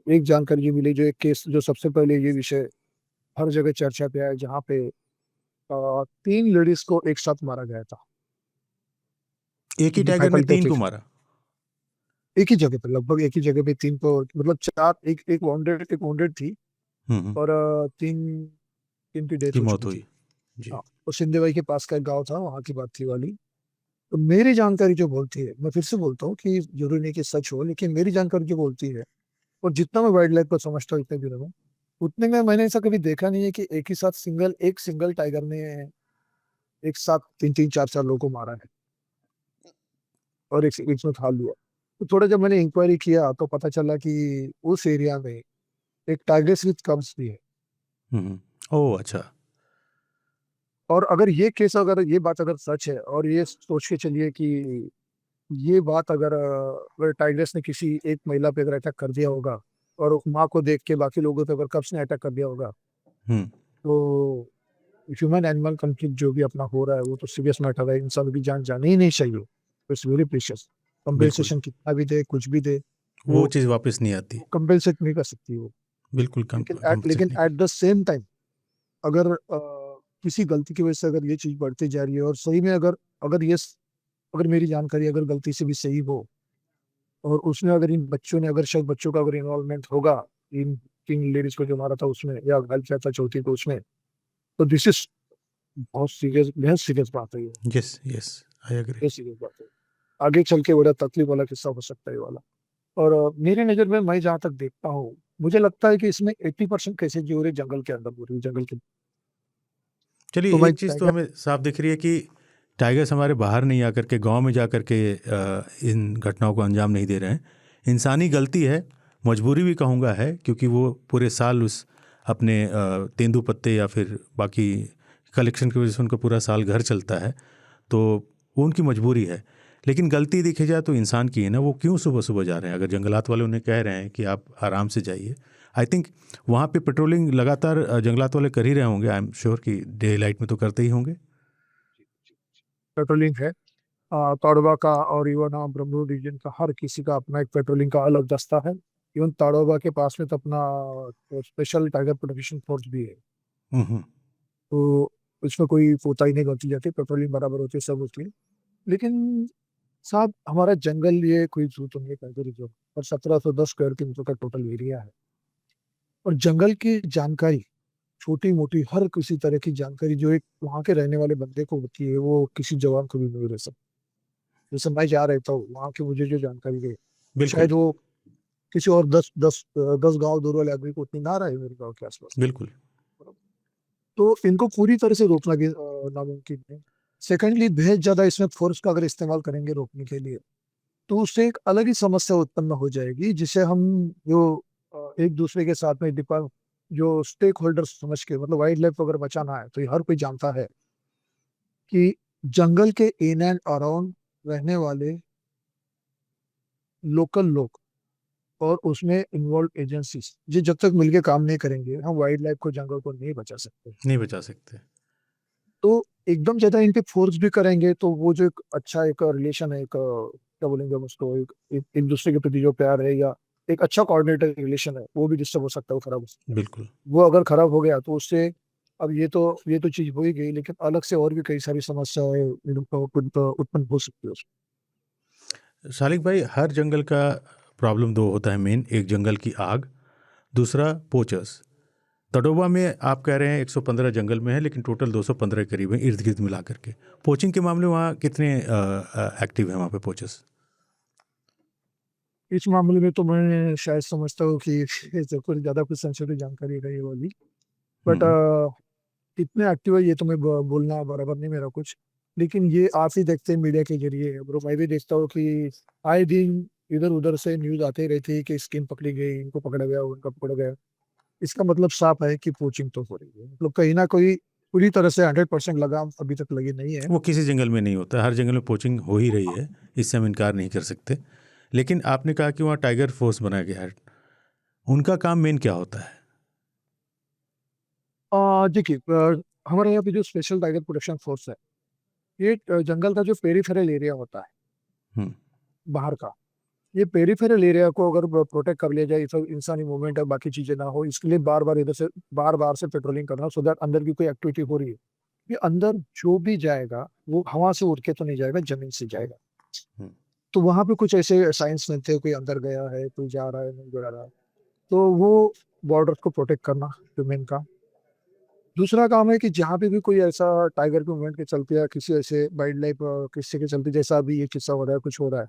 एक जानकारी जो मिली, जो एक केस जो सबसे पहले ये विषय हर जगह चर्चा पे आया, जहाँ पे 3 लेडीज को एक साथ मारा गया था। एक ही टाइगर ने फैटल डेथ 3 को मारा? एक ही जगह पे, लगभग एक ही जगह पे 3 को, मतलब 4, एक वाउंडेड थी, हम्म। और तीन तीन की डेथ की हो मौत चुकी हुई। थी। जी। हाँ, और सिंधेवाई के पास का एक गाँव था, वहाँ की बात थी वाली। तो मेरी जानकारी जो बोलती है, मैं फिर से बोलता हूँ कि जरूरी नहीं कि सच हो, लेकिन मेरी जानकारी जो बोलती है, और जितना मैं वाइल्ड लाइफ को समझता हूँ इतने दिनों में, उतने में मैंने ऐसा कभी देखा नहीं है कि एक ही साथ एक सिंगल टाइगर ने एक साथ 3-3, 4-4 लोगों को मारा है और एक में खा लिया। तो थोड़ा जब मैंने इंक्वायरी किया तो पता चला कि उस एरिया में एक टाइगर्स विथ कब्स भी है। हम्म। ओह अच्छा। और अगर ये बात अगर सच है, और ये सोच के चलिए कि ये बात अगर टाइगर्स ने किसी एक महिला पे अगर अटैक कर दिया होगा, और उस माँ को देख के बाकी लोगों पे अगर कब्स ने अटैक कर दिया होगा, हम्म। तो ह्यूमन एनिमल कंफ्लिक्ट जो भी अपना हो रहा है वो तो सीरियस मैटर है। इंसान की जान जानी ही नहीं चाहिए। It's very precious. बिल्कुल। कंपेंसेशन कितना भी दे, कुछ भी दे, वो वो चीज़ वापस नहीं आती। कंपेंसेट नहीं कर सकती वो। बिल्कुल लेकिन कंपनसेट नहीं एट कर। द सेम टाइम, अगर किसी गलती की वजह से अगर ये चीज बढ़ती जा रही है, और सही में अगर ये अगर मेरी जानकारी अगर गलती से भी सही हो, और उसमें अगर इन बच्चों ने, अगर शायद बच्चों का अगर इन्वॉल्वमेंट होगा इन 3 लेडीज को जो मारा था उसमें, या घायल किया था चौथी को उसमें, तो दिस इज बहुत सीरियस बात है ये। Yes yes, I agree. ये सीरियस बात है। आगे चल के बड़ा तकलीफ वाला किस्सा हो सकता है ये वाला। और मेरी नजर में, मैं जहाँ तक देखता हूँ, मुझे लगता है कि इसमें 80% केसेज जो हो रहे जंगल के अंदर हो रही है, जंगल के। तो चलिए, मैं एक चीज़ तो हमें साफ दिख रही है कि टाइगर्स हमारे बाहर नहीं आकर के गांव में जा कर के इन घटनाओं को अंजाम नहीं दे रहे हैं। इंसानी गलती है, मजबूरी भी कहूँगा है, क्योंकि वो पूरे साल उस अपने तेंदुपत्ते या फिर बाकी कलेक्शन की वजह से उनका पूरा साल घर चलता है, तो वो उनकी मजबूरी है। लेकिन गलती देखी जाए तो इंसान की है ना, वो क्यों सुबह सुबह जा रहे हैं? अगर जंगलात वाले उन्हें कह रहे हैं कि आप आराम से जाइए, आई थिंक वहाँ पे पेट्रोलिंग लगातार जंगलात वाले कर ही रहे होंगे। आई एम श्योर कि डे लाइट में तो करते ही होंगे। पेट्रोलिंग है ताड़ोबा का, और इवन ब्रह्मपुर रीजन का हर किसी का अपना एक पेट्रोलिंग का अलग दस्ता है। इवन ताड़ोबा के पास में तो अपना स्पेशल टाइगर प्रोटेक्शन फोर्स भी है। हम्म। तो उसमें कोई कोताही नहीं बरती जाती, पेट्रोलिंग बराबर होती है सब उसकी। लेकिन साहब हमारा जंगल ये कोई जू तो नहीं टाइगर रिजर्व, और 1710 स्क्वायर किलोमीटर का टोटल एरिया है। और जंगल की जानकारी छोटी मोटी हर किसी तरह की जानकारी जो एक वहाँ के रहने वाले बंदे को होती है, वो किसी जवान को भी नहीं रह सकती। जैसे मैं जा रहता हूँ वहाँ की, मुझे जो जानकारी है बिल्कुल। शायद वो किसी और 10 गांव दूर वाले आदमी को उतनी ना रहे मेरे गांव के आसपास। बिल्कुल। तो इनको पूरी तरह से रोकना भी नामुमकिन है। सेकेंडली बेहद ज्यादा इसमें फोर्स का अगर इस्तेमाल करेंगे रोकने के लिए, तो उससे एक अलग ही समस्या उत्पन्न हो जाएगी, जिसे हम जो एक दूसरे के साथ में डिपा जो स्टेक होल्डर्स समझ के, मतलब वाइल्ड लाइफ अगर बचाना है तो ये हर कोई जानता है कि जंगल के इन एंड अराउंड रहने वाले लोकल लोग और उसमें इन्वॉल्व एजेंसीज ये जब तक मिलके काम नहीं करेंगे, हम वाइल्ड लाइफ को, जंगल को नहीं बचा सकते। नहीं बचा सकते। तो एकदम ज्यादा इन पे फोर्स भी करेंगे तो वो जो एक अच्छा एक रिलेशन है, एक क्या बोलेंगे हम उसको, एक दूसरे के प्रति जो प्यार है या एक अच्छा कोऑर्डिनेटर रिलेशन है, वो भी डिस्टर्ब हो सकता है, वो खराब हो सकता बिल्कुल। है। वो अगर खराब हो गया तो उससे, अब ये तो चीज हो ही गई, लेकिन अलग से और भी कई सारी समस्याएं उत्पन्न हो सकती है उसमें। शालिक भाई, हर जंगल का प्रॉब्लम दो होता है मेन। एक जंगल की आग, दूसरा पोचर्स। तडोबा में आप कह रहे हैं 115 जंगल में है, लेकिन टोटल 215 के करीब है इर्द गिर्द मिला करके। पोचिंग के मामले वहाँ कितने एक्टिव हैं वहाँ पे पोचर्स? इस मामले में तो मैं शायद समझता हूँ कि इससे कुछ ज्यादा कुछ सेंसिटिव जानकारी है ये वाली। बट हम्म। कितने एक्टिव है ये तो मैं बोलना बराबर नहीं मेरा कुछ। लेकिन ये आप ही देखते हैं मीडिया के जरिए, ब्रो मैं भी देखता हूँ कि आए दिन इधर उधर से न्यूज आते ही रहती है कि स्किन पकड़ी गई, इनको पकड़ा गया, उनका पकड़ा गया। इसका मतलब साफ है कि पोचिंग तो हो रही है, मतलब कहीं ना कोई पूरी तरह से 100% लगाम अभी तक लगी नहीं है। वो किसी जंगल में नहीं होता, हर जंगल में पोचिंग हो ही रही है, इससे हम इनकार नहीं कर सकते। लेकिन आपने कहा कि वहाँ टाइगर फोर्स बनाया गया है, उनका काम मेन क्या होता है? देखिए हमारे यहाँ पे जो स्पेशल टाइगर प्रोटेक्शन फोर्स है, ये जंगल का जो पेरीफेरल एरिया होता है हम्म। बाहर का, ये पेरीफेरल एरिया को अगर प्रोटेक्ट कर लिया जाए, इस इंसानी मूवमेंट है बाकी चीजें ना हो, इसके लिए बार बार इधर से बार बार से पेट्रोलिंग करना, सो दैट अंदर की कोई एक्टिविटी हो रही है, ये अंदर जो भी जाएगा वो हवा से उड़ के तो नहीं जाएगा, जमीन से जाएगा। हम्म। तो वहां पे कुछ ऐसे साइंस में थे, कोई अंदर गया है, कोई जा रहा है, नहीं जा रहा है, तो वो बॉर्डर को प्रोटेक्ट करना मेन काम। दूसरा काम है कि जहाँ पे भी कोई ऐसा टाइगर के मूवमेंट के चलते या किसी ऐसे वाइल्ड लाइफ किस्से के चलते, जैसा अभी ये किस्सा हो रहा है, कुछ हो रहा है,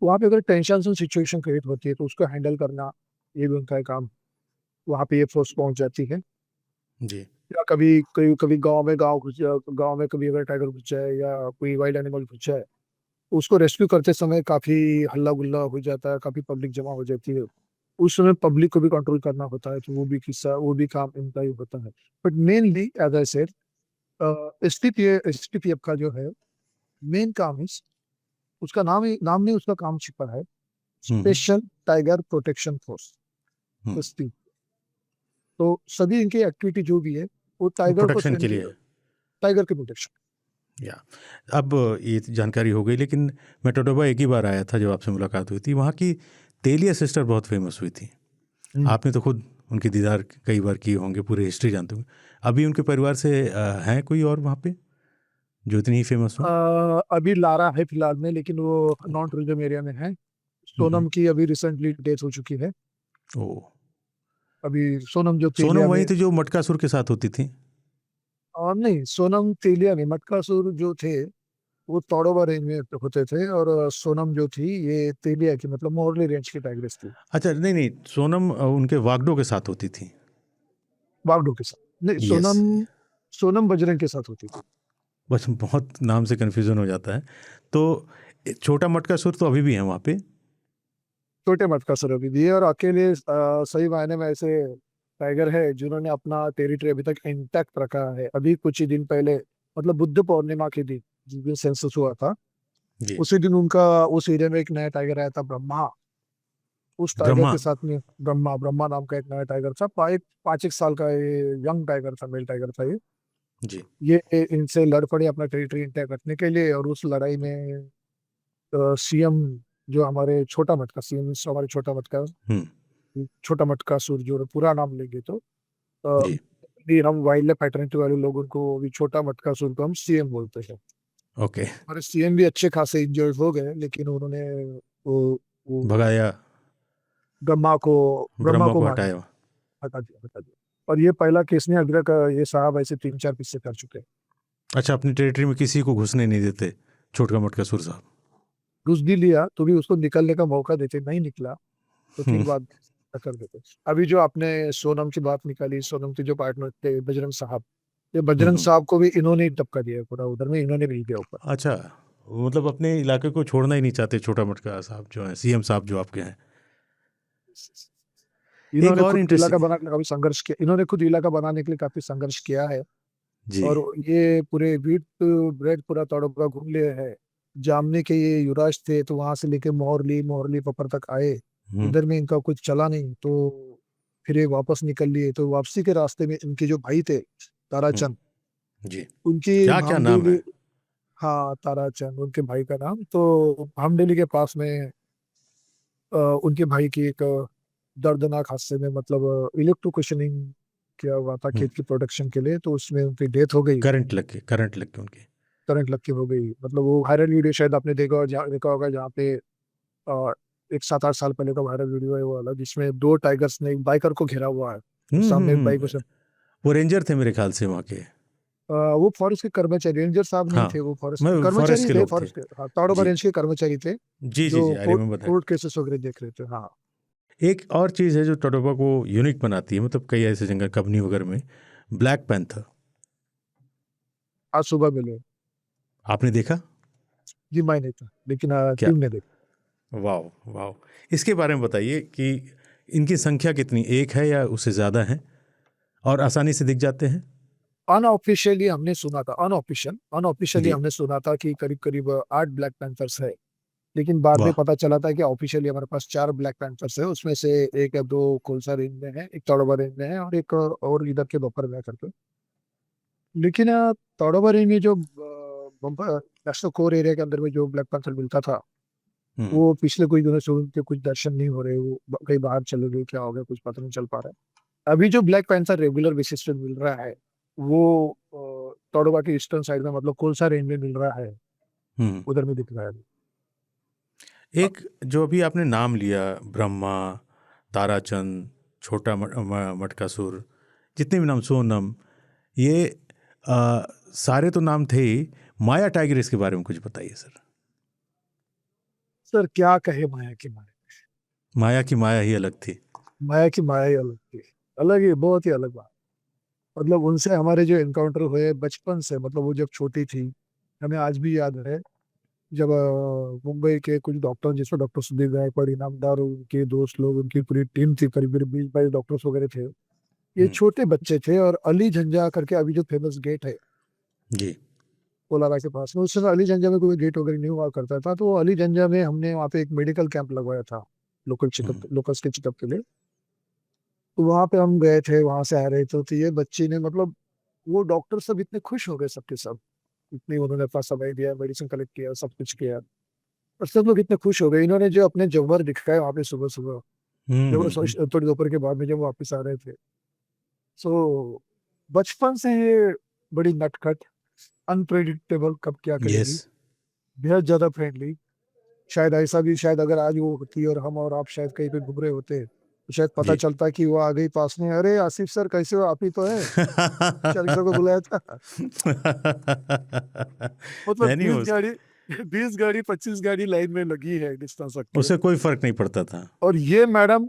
वहाँ पे अगर टेंशन सिचुएशन क्रिएट होती है तो उसको हैंडल करना, ये भी उनका है काम। वहाँ पे ये फोर्स पहुंच जाती है। जी। या कभी कभी कभी गांव में कभी अगर टाइगर घुस जाए या कोई वाइल्ड एनिमल घुस जाए, उसको रेस्क्यू करते समय काफी हल्ला गुल्ला हो जाता है, काफी पब्लिक जमा हो जाती है। उस समय पब्लिक को भी कंट्रोल करना होता है, तो वो भी काम इनका ही होता है। But mainly as I said, STPF का जो है मेन काम है, उसका नाम नहीं, उसका काम छिपा है हम्म। स्पेशल टाइगर प्रोटेक्शन फोर्स, हम्म। एसटी। तो सभी इनकी एक्टिविटी जो भी है वो टाइगर को प्रोटेक्शन के लिए है। टाइगर के प्रोटेक्शन। या अब ये जानकारी हो गई, लेकिन मैं टोडोबा एक ही बार आया था जब आपसे मुलाकात हुई थी। वहाँ की तेलिया सिस्टर बहुत फेमस हुई थी। आपने तो खुद उनके दीदार कई बार किए होंगे, पूरी हिस्ट्री जानते होंगे। अभी उनके परिवार से हैं कोई और वहाँ पे जो इतनी ही फेमस हो? अभी लारा है फिलहाल में, लेकिन वो नॉन टूरिज्म एरिया में है। हम्म। सोनम की अभी रिसेंटली डेथ हो चुकी है। ओ। अभी सोनम जो सोनम तेलिया वही में, थी जो मटकासुर के साथ होती थी? और नहीं, सोनम तेलिया में, मटकासुर जो थे वो तौड़ोबा रेंज में होते थे, और सोनम जो थी ये तेलिया की, मतलब मोरली रेंज की टाइग्रेस थी। अच्छा, नहीं नहीं, सोनम उनके वागडो के साथ होती थी। बागडो के साथ नहीं, यस। सोनम बजरंग के साथ होती थी। बस बहुत नाम से कन्फ्यूज़न हो जाता है। तो छोटा मटकासुर तो अभी भी है वहाँ पे? छोटे मटकासुर अभी भी है, और अकेले सही मायने में ऐसे टाइगर है जिन्होंने अपना टेरिटरी अभी तक इंटैक्ट रखा है। अभी कुछ ही दिन पहले, मतलब बुद्ध पूर्णिमा के दिन जिस दिन सेंसस हुआ था, जी। उसी दिन उनका उस एरिया में एक नया टाइगर आया था, ब्रह्मा। उस टाइगर ब्रह्मा। के साथ में ब्रह्मा ब्रह्मा नाम का एक नया टाइगर था, एक 5 1 साल का ये यंग टाइगर था, मेल टाइगर था ये। जी। इनसे लड़ पड़े अपना टेरिटरी इंटैक्ट रखने के लिए, और उस लड़ाई में सीएम, जो हमारे छोटा मटका सीएम, हमारे हम्म। छोटा मटका सुर, जो पूरा नाम लेंगे तो जी। भी हम वाइल्ड लाइफ फैटर्निटी वाले लोग उनको भी छोटा मटका सुर को हम सीएम बोलते हैं। ओके। हमारे सीएम भी अच्छे खासे इंजर्ड हो गए, लेकिन उन्होंने वो भगाया। ब्रह्मा ब्रह्मा को को मार हटाया। हटा दिया। और ये पहला केस नहीं, अभी तक ये साहब ऐसे 3 4 किस्से कर चुके हैं। अच्छा, अपनी टेरिटरी में किसी को घुसने नहीं देते छोटका मोटका सुर साहब। घुस भी लिया तो भी उसको निकलने का मौका देते, नहीं निकला तो हम्म। ठीक बात कर देते। अभी जो आपने सोनम की बात निकाली, सोनम के जो पार्टनर थे बजरंग साहब, ये बजरंग हम्म। साहब को भी इन्होंने ही टपका दिया है, पूरा उधर में इन्होंने भी दिया ऊपर। अच्छा, मतलब अपने इलाके को छोड़ना ही नहीं चाहते छोटा मोटका साहब जो है, सीएम साहब जो आपके हैं। एक इन्होंने और खुद इलाका इंटरेस्टिंग। बनाने के लिए काफी संघर्ष किया, इन्होंने खुद इलाका बनाने के लिए काफी संघर्ष किया है। जी। और ये पूरे व्हीट ब्रेड पूरा तड़पा घूम लिए है। जामने के ये युवराज थे, तो वहां से लेके मोहरली मोहरली पपर तक आए। हम्म। इधर में इनका कुछ चला नहीं, तो फिर ये वापस निकल लिए। तो वापसी के रास्ते में इनके जो भाई थे, ताराचंद, हम्म। जी। उनकी क्या क्या नाम भामदेली। है? हाँ, ताराचंद उनके भाई का नाम। तो भामदेली के पास में उनके भाई की एक दर्दनाक हादसे में, मतलब इलेक्ट्रोक्यूशनिंग किया हुआ था हम्म। खेत की प्रोडक्शन के लिए, तो उसमें उनकी डेथ हो गई। करंट लग के उनके। करंट लग के हो गई। मतलब वो वायरल वीडियो शायद आपने देखा होगा, जहाँ पे अ, एक 7 8 साल पहले का वायरल वीडियो है वो वाला, जिसमें 2 टाइगर्स ने एक बाइकर को घेरा हुआ है। सामने एक बाइक, उसे वो रेंजर थे मेरे ख्याल से वहाँ के। वो फॉरेस्ट के कर्मचारी, रेंजर साहब नहीं हाँ, थे, वो फॉरेस्ट मैं के फॉरेस्ट कर्मचारी के थे, लोग थे। फॉरेस्ट के, हाँ, ताड़ोबा जी रेंज के कर्मचारी थे, जी जी जो जी, I court remember that. Court cases वगैरह देख रहे थे। हाँ। एक और चीज़ है जो टोटोबा को यूनिक बनाती है, मतलब कई ऐसे जंगल कबनी वगैरह में, ब्लैक पैंथर। आज सुबह मिले। आपने देखा? जी मैं नहीं था, लेकिन क्या? टीम ने देखा। वाह वाह। इसके बारे में बताइए कि इनकी संख्या कितनी, एक है या उससे ज़्यादा है, और आसानी से दिख जाते हैं? अनऑफिशियली हमने सुना था, अनऑफिशियली जी। हमने सुना था कि करीब करीब 8 ब्लैक पैंथर्स है। लेकिन बाद में वाह। पता चला था कि ऑफिशियली हमारे पास 4 ब्लैक पैंथर्स है, उसमें से एक या 2 कोलसा रेंज में है, एक तड़ोबा रेंज में है, और एक और इधर के दोपहर में करके। लेकिन तड़ोबा रेंज में जो बम्पर नेशनल कोर एरिया के अंदर में जो ब्लैक पैंथर मिलता था, हम्म। वो पिछले कुछ दिनों से उनके कुछ दर्शन नहीं हो रहे, वो कहीं बाहर चले गए, क्या हो गया कुछ पता नहीं चल पा रहा है। अभी जो ब्लैक पैंथर रेगुलर बेसिस पे मिल रहा है, वो तड़ोबा के ईस्टर्न साइड में, मतलब कोलसा रेंज में मिल रहा है, हम्म। उधर में दिख रहा है। एक जो अभी आपने नाम लिया, ब्रह्मा, ताराचंद, छोटा मटकासुर, जितने भी नाम, सोनम, ये सारे तो नाम थे ही। माया टाइगर, इसके बारे में कुछ बताइए सर। सर क्या कहे, माया की माया। माया की माया ही अलग थी। माया की माया ही अलग थी, अलग ही, बहुत ही अलग बात। मतलब उनसे हमारे जो एनकाउंटर हुए बचपन से, मतलब वो जब छोटी थी, हमें आज भी याद है। जब मुंबई के कुछ डॉक्टर, जिसमें डॉक्टर सुधीर गायकवाड़ इनामदार, उनके दोस्त लोग, उनकी पूरी टीम थी, करीब 20 22 डॉक्टर्स वगैरह थे। ये हम्म। छोटे बच्चे थे, और अली झंझा करके अभी जो फेमस गेट है जी। कोलारा के पास में, उस समय अली झंझा में कोई गेट वगैरह नहीं हुआ करता था, तो अली झंझा में हमने वहाँ पे एक मेडिकल कैंप लगवाया था, हम्म। लोकल्स के चेकअप के लिए। तो वहां पे हम गए थे, वहां से आ रहे थे, तो ये बच्ची ने, मतलब वो डॉक्टर सब इतने खुश हो गए, सबके सब, इतनी उन्होंने अपना समय दिया, मेडिसिन कलेक्ट किया, सब कुछ किया, और सब लोग इतने खुश हो गए। इन्होंने जो अपने जव्हर दिखाए वहां पे सुबह सुबह, हम्म। जब थोड़ी दोपहर के बाद में जब वापस आ रहे थे, सो बचपन से ये बड़ी नटखट, अनप्रेडिक्टेबल, कब क्या यस। करेगी, बेहद ज्यादा फ्रेंडली। शायद ऐसा भी, शायद अगर आज वो होती और हम और आप शायद कहीं पे घूम रहे होते, तो शायद पता जी। चलता कि वो आ गई पास में, अरे आसिफ सर कैसे हो, आप ही तो है, शालिक सर को बुलाया था। मतलब नहीं, 20 गाड़ी 25 गाड़ी लाइन में लगी है डिस्टेंस रख के। उससे कोई फर्क नहीं पड़ता था। और ये मैडम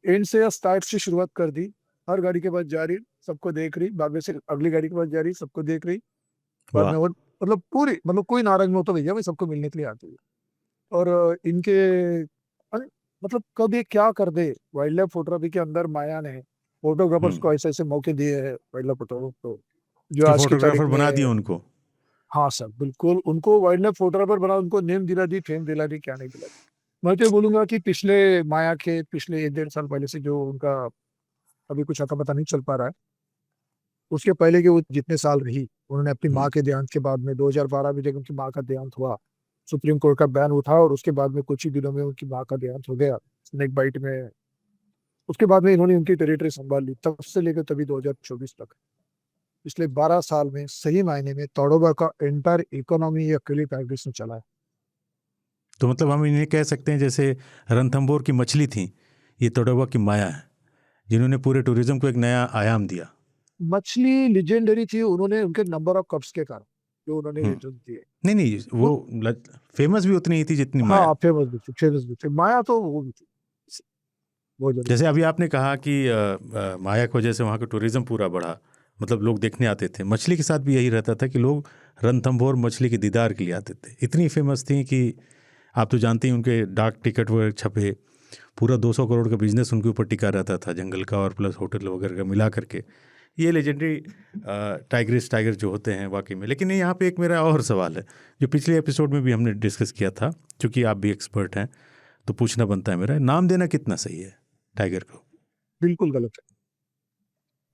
एंड से या स्टार्ट से शुरुआत कर दी, हर गाड़ी के पास जा रही, सबको देख रही, बाद में से अगली गाड़ी के पास जा रही, सबको देख रही, बाद वाह। में, और मतलब पूरी, मतलब कोई नाराज नहीं होता, भैया मैं सबको मिलने के लिए आती है। और इनके, अरे, मतलब कब ये क्या कर दे, वाइल्ड लाइफ फोटोग्राफी के अंदर माया ने फोटोग्राफर्स हम्म, को ऐसे ऐसे मौके दिए हैं वाइल्ड लाइफ फोटोग्राफर को, जो कि आज की तारीख फोटोग्राफर बना दिए में। उनको। हाँ सर, बिल्कुल उनको वाइल्ड लाइफ फोटोग्राफर बना, उनको नेम दिला दी, फेम दिला दी, क्या नहीं दिला दी। मैं तो ये बोलूंगा कि पिछले माया के पिछले 1-1.5 साल पहले से जो उनका अभी कुछ अता पता नहीं चल पा रहा है, उसके पहले के वो जितने साल रही, उन्होंने अपनी हम्म, माँ के देहांत के बाद में 2012 में जब उनकी माँ का देहांत हुआ, सुप्रीम कोर्ट का बैन उठा और उसके बाद में कुछ ही दिनों में उनकी माँ का देहांत हो गया स्नेक बाइट में। उसके बाद में इन्होंने उनकी टेरिटरी संभाल ली, तब से लेकर तभी 2024 तक, पिछले 12 साल में सही मायने में तोडोबा का एंटायर इकोनॉमी ये अकेले टाइग्रेस ने चला है। तो मतलब हम इन्हें कह सकते हैं जैसे रणथंभौर की मछली थी, ये तोडोबा की माया है जिन्होंने पूरे टूरिज्म को एक नया आयाम दिया। मछली लिजेंडरी थी, उन्होंने उनके नंबर ऑफ कप्स के कारण जो उन्होंने हम्म, रिटर्न दिए। नहीं नहीं, वो वो फेमस भी उतनी ही थी जितनी हाँ, माया। फेमस भी थी, फेमस भी थी, माया तो वो भी थी, बहुत जैसे जबरदस्त। अभी आपने कहा कि माया की वजह से वहाँ का टूरिज्म पूरा बढ़ा, मतलब लोग देखने आते थे। मछली के साथ भी यही रहता था कि लोग रणथंभौर मछली के दीदार के लिए आते थे। इतनी फेमस थी कि आप तो जानते ही, उनके डाक टिकट वगैरह छपे, पूरा 200 करोड़ का बिजनेस उनके ऊपर टिका रहता था, जंगल का और प्लस होटल वगैरह का मिला करके। ये लेजेंडरी टाइगर जो होते हैं वाकई में। लेकिन यहाँ पे एक मेरा और सवाल है, जो पिछले एपिसोड में भी हमने डिस्कस किया था, क्योंकि आप भी एक्सपर्ट हैं तो पूछना बनता है मेरा, नाम देना कितना सही है टाइगर को? बिल्कुल गलत है।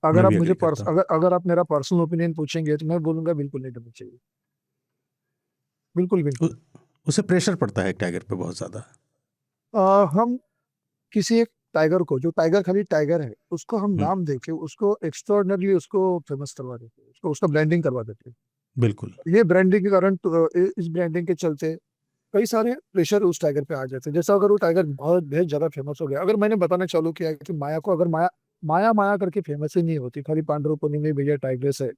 अगर मैं आप भी मुझे एग्री करता हूँ। अगर आप मेरा पर्सनल ओपिनियन पूछेंगे तो मैं बोलूंगा बिल्कुल नहीं देना चाहिए, बिल्कुल भी उ, नहीं। उसे प्रेशर पड़ता है टाइगर पे बहुत ज़्यादा। हम किसी एक टाइगर को, जो टाइगर खाली टाइगर है, उसको हम हम्म, नाम देके उसको एक्स्ट्राऑर्डिनरी उसको फेमस करवा देते हैं, उसको उसका ब्रांडिंग करवा देते हैं। बिल्कुल। ये ब्रांडिंग के कारण इस ब्रांडिंग के चलते कई सारे प्रेशर उस टाइगर पे आ जाते हैं। जैसा अगर वो टाइगर बहुत ज्यादा फेमस हो गया, अगर मैंने बताना चालू किया कि माया को अगर माया माया माया करके फेमस ही नहीं होती, खाली पांडुरंग में भैया टाइग्रेस है,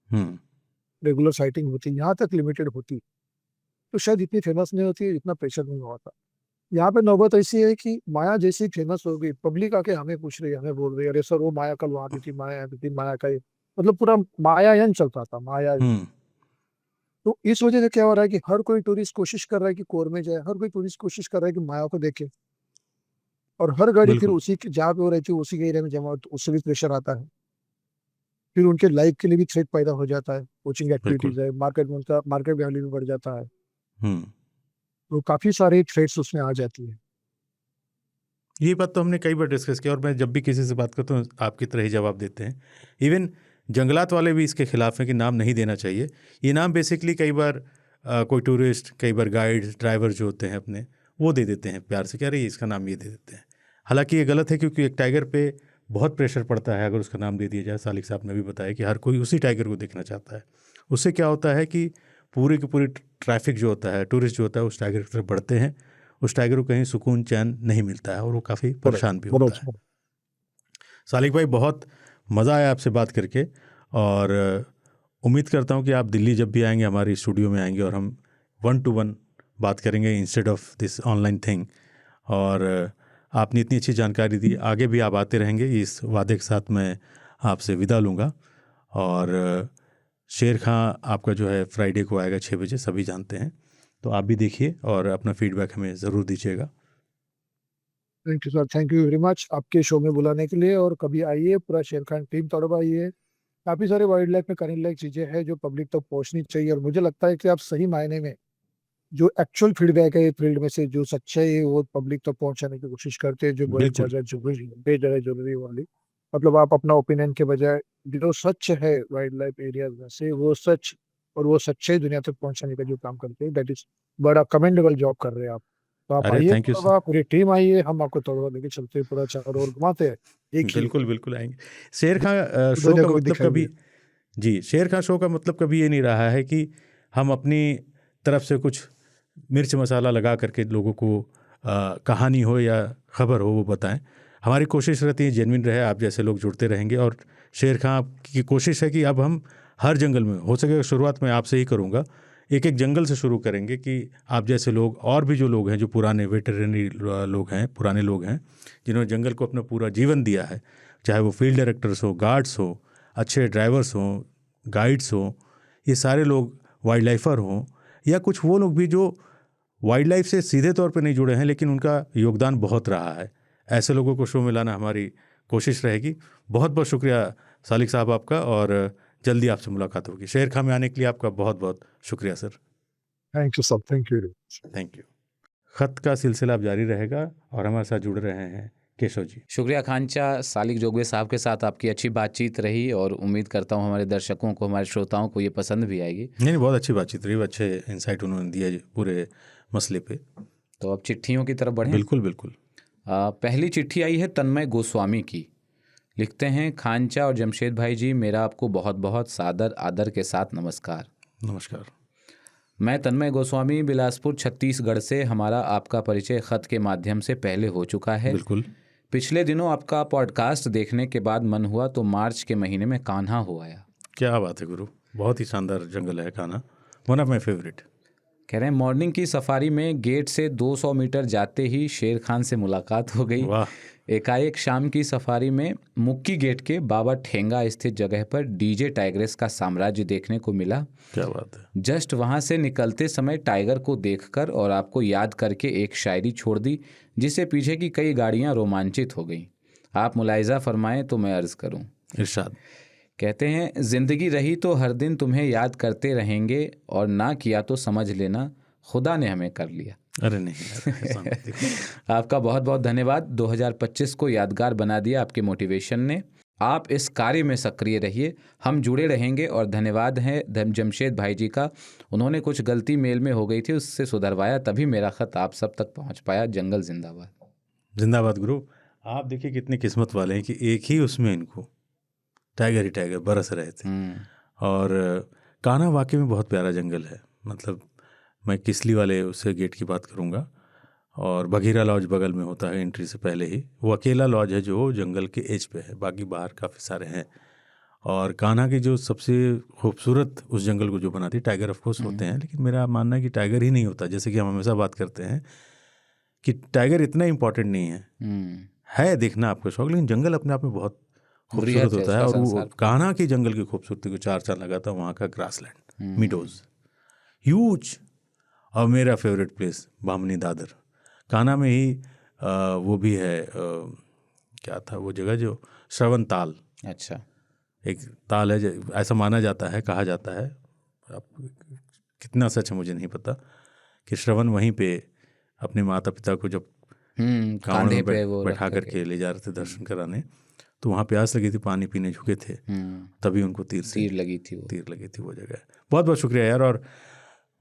हम्म, रेगुलर साइटिंग होती, यहाँ तक लिमिटेड होती, तो शायद इतनी फेमस नहीं होती, इतना प्रेशर नहीं होता। यहाँ पे नौबत ऐसी है कि माया जैसी फेमस हो गई, पब्लिक आके हमें पूछ रही है, हमें बोल रही है, अरे सर वो माया कल वहां थी, माया यहाँ थी, माया का मतलब पूरा मायायन चलता था, माया। हम्म, तो इस वजह से क्या हो रहा है कि हर कोई टूरिस्ट कोशिश कर रहा है कि कोर में जाए, हर कोई टूरिस्ट कोशिश कर रहा है कि माया को देखे, और हर गाड़ी फिर बिल्कुल, उसी के जहाँ पे वो रहती है उसी के एरिया में जमा, तो उससे भी प्रेशर आता है, फिर उनके लाइफ के लिए भी थ्रेट पैदा हो जाता है, कोचिंग बिल्कुल। एक्टिविटीज है, मार्केट में उनका मार्केट वैल्यू भी बढ़ जाता है, हम्म, तो काफी सारे थ्रेट्स उसमें आ जाती है। ये बात तो हमने कई बार डिस्कस किया, और मैं जब भी किसी से बात करता हूँ आपकी तरह ही जवाब देते हैं। इवन जंगलात वाले भी इसके खिलाफ हैं कि नाम नहीं देना चाहिए। ये नाम बेसिकली कई बार कोई टूरिस्ट, कई बार गाइड ड्राइवर जो होते हैं अपने, वो दे देते हैं प्यार से, कह रहे इसका नाम ये दे देते हैं। हालांकि ये गलत है, क्योंकि एक टाइगर पे बहुत प्रेशर पड़ता है अगर उसका नाम दे दिया जाए। सालिक साहब ने भी बताया कि हर कोई उसी टाइगर को देखना चाहता है। उससे क्या होता है कि पूरी की पूरी ट्रैफिक जो होता है, टूरिस्ट जो होता है, उस टाइगर की तरफ बढ़ते हैं। उस टाइगर को कहीं सुकून चैन नहीं मिलता है और वो काफ़ी बरोबर परेशान भी होता है। बरोबर। सालिक भाई, बहुत मज़ा आया आपसे बात करके, और उम्मीद करता हूँ कि आप दिल्ली जब भी आएंगे हमारे स्टूडियो में आएंगे और हम 1-to-1 बात करेंगे instead of this online thing. और आपने इतनी अच्छी जानकारी दी, आगे भी आप आते रहेंगे, इस वादे के साथ मैं आपसे विदा लूँगा। और शेर खां आपका जो है फ्राइडे को आएगा 6 बजे, सभी जानते हैं। तो आप भी देखिए और अपना फीडबैक हमें ज़रूर दीजिएगा। Thank you sir, thank you very much आपके शो में बुलाने के लिए, और कभी आइए, पूरा शेर खान टीम तोड़वा आइए। काफी सारे वाइल्ड लाइफ में करने लायक चीजें हैं जो पब्लिक तक पहुंचनी चाहिए, और मुझे लगता है कि आप सही मायने में जो एक्चुअल फीडबैक है फील्ड में से, जो सच्चाई है वो पब्लिक तक पहुंचाने की कोशिश करते हैं, जो बिल्कुल, बेजगह जरूरी वाली, मतलब आप अपना ओपिनियन के बजाय जो सच है वाइल्ड लाइफ एरिया में से वो सच और वो सच्चाई दुनिया तक पहुंचाने का जो काम करते हैं, दैट इज बड़ा कमेंडेबल जॉब कर रहे हैं आप। तो आप अरे आइए थैंक यू सर। तोड़वा, पूरी टीम आइए, हम आपको तोड़वा लेके चलते हैं, पूरा चारों ओर घुमाते हैं, एक ही बिल्कुल बिल्कुल आएंगे। शेर खां शो दुनिया का को भी मतलब दिखाइए। कभी, जी, शेर खां शो का मतलब कभी ये नहीं रहा है कि हम अपनी तरफ से कुछ मिर्च मसाला लगा करके लोगों को कहानी हो या खबर हो वो बताएं। हमारी कोशिश रहती है जेन्युइन रहे, आप जैसे लोग जुड़ते रहेंगे। और शेर खां की कोशिश है कि अब हम हर जंगल में, हो सके शुरुआत मैं आपसे ही करूँगा, एक एक जंगल से शुरू करेंगे कि आप जैसे लोग और भी जो लोग हैं, जो पुराने वेटरनरी लोग हैं, पुराने लोग हैं, जिन्होंने जंगल को अपना पूरा जीवन दिया है, चाहे वो फील्ड डायरेक्टर्स हो, गार्ड्स हो, अच्छे ड्राइवर्स हों, गाइड्स हों, ये सारे लोग वाइल्ड लाइफर हों, या कुछ वो लोग भी जो वाइल्ड लाइफ से सीधे तौर पे नहीं जुड़े हैं लेकिन उनका योगदान बहुत रहा है, ऐसे लोगों को शो में लाना हमारी कोशिश रहेगी। बहुत बहुत शुक्रिया सालिक साहब आपका, और जल्दी आपसे मुलाकात होगी। शेर खां में आने के लिए आपका बहुत बहुत शुक्रिया sir. Thank you sir, thank you. Thank you. ख़त का सिलसिला अब जारी रहेगा और हमारे साथ जुड़ रहे हैं केशव जी। शुक्रिया खांचा। सालिक जोगवे साहब के साथ आपकी अच्छी बातचीत रही और उम्मीद करता हूँ हमारे दर्शकों को, हमारे श्रोताओं को ये पसंद भी आएगी। नहीं, बहुत अच्छी बातचीत रही, अच्छे इंसाइट उन्होंने दिया पूरे मसले पे। तो अब चिट्ठियों की तरफ बढ़ें। बिल्कुल बिल्कुल। पहली चिट्ठी आई है तन्मय गोस्वामी की। लिखते हैं, खांचा और जमशेद भाई जी, मेरा आपको बहुत बहुत सादर आदर के साथ नमस्कार। नमस्कार। मैं तन्मय गोस्वामी बिलासपुर छत्तीसगढ़ से। हमारा आपका परिचय ख़त के माध्यम से पहले हो चुका है। बिल्कुल। पिछले दिनों आपका पॉडकास्ट देखने के बाद मन हुआ तो मार्च के महीने में कान्हा हो आया। क्या बात है गुरु, बहुत ही शानदार जंगल है Kanha, one of my favourite. कह रहे हैं, मॉर्निंग की सफारी में गेट से 200 मीटर जाते ही शेर खान से मुलाकात हो गई। वाह। एकाएक शाम की सफारी में मुक्की गेट के बाबा ठेंगा स्थित जगह पर डीजे टाइग्रेस का साम्राज्य देखने को मिला। क्या बात है। जस्ट वहां से निकलते समय टाइगर को देखकर और आपको याद करके एक शायरी छोड़ दी, जिससे पीछे की कई गाड़ियां रोमांचित हो गईं। आप मुलाहिजा फरमाएं तो मैं अर्ज करूं। इरशाद। कहते हैं, जिंदगी रही तो हर दिन तुम्हें याद करते रहेंगे, और ना किया तो समझ लेना खुदा ने हमें कर लिया। अरे नहीं यार, ऐसा मत देखो। आपका बहुत बहुत धन्यवाद। 2025 को यादगार बना दिया आपके मोटिवेशन ने। आप इस कार्य में सक्रिय रहिए, हम जुड़े रहेंगे। और धन्यवाद है जमशेद भाई जी का, उन्होंने कुछ गलती मेल में हो गई थी, उससे सुधरवाया, तभी मेरा ख़त आप सब तक पहुंच पाया। जंगल जिंदाबाद। जिंदाबाद गुरु। आप देखिए कितने किस्मत वाले हैं कि एक ही उसमें इनको टाइगर ही टाइगर बरस रहे थे। और कान्हा वाकई में बहुत प्यारा जंगल है। मतलब मैं किसली वाले उससे गेट की बात करूँगा, और बघीरा लॉज बगल में होता है एंट्री से पहले ही। वो अकेला लॉज है जो जंगल के एज पे है, बाकी बाहर काफ़ी सारे हैं। और कान्हा की जो सबसे खूबसूरत उस जंगल को जो बनाती है, टाइगर ऑफ कोर्स होते हैं, लेकिन मेरा मानना है कि टाइगर ही नहीं होता। जैसे कि हम हमेशा बात करते हैं कि टाइगर इतना इम्पोर्टेंट नहीं है देखना आपका शौक, लेकिन जंगल अपने आप में बहुत खूबसूरत होता है। और वो कान्हा की जंगल की खूबसूरती को चार चांद लगाता है वहाँ का ग्रासलैंड, मीडोज ह्यूज। और मेरा फेवरेट प्लेस बामनी दादर, कान्हा में ही वो भी है, क्या था वो जगह जो श्रवण ताल। अच्छा। एक ताल है, ऐसा माना जाता है, कहा जाता है, अब कितना सच है मुझे नहीं पता, कि श्रवण वहीं पे अपने माता पिता को जब कांधे पे बैठा करके ले जा रहे थे दर्शन कराने, तो वहाँ प्यास लगी थी, पानी पीने झुके थे, तभी उनको तीर लगी थी वो जगह। बहुत बहुत शुक्रिया यार। और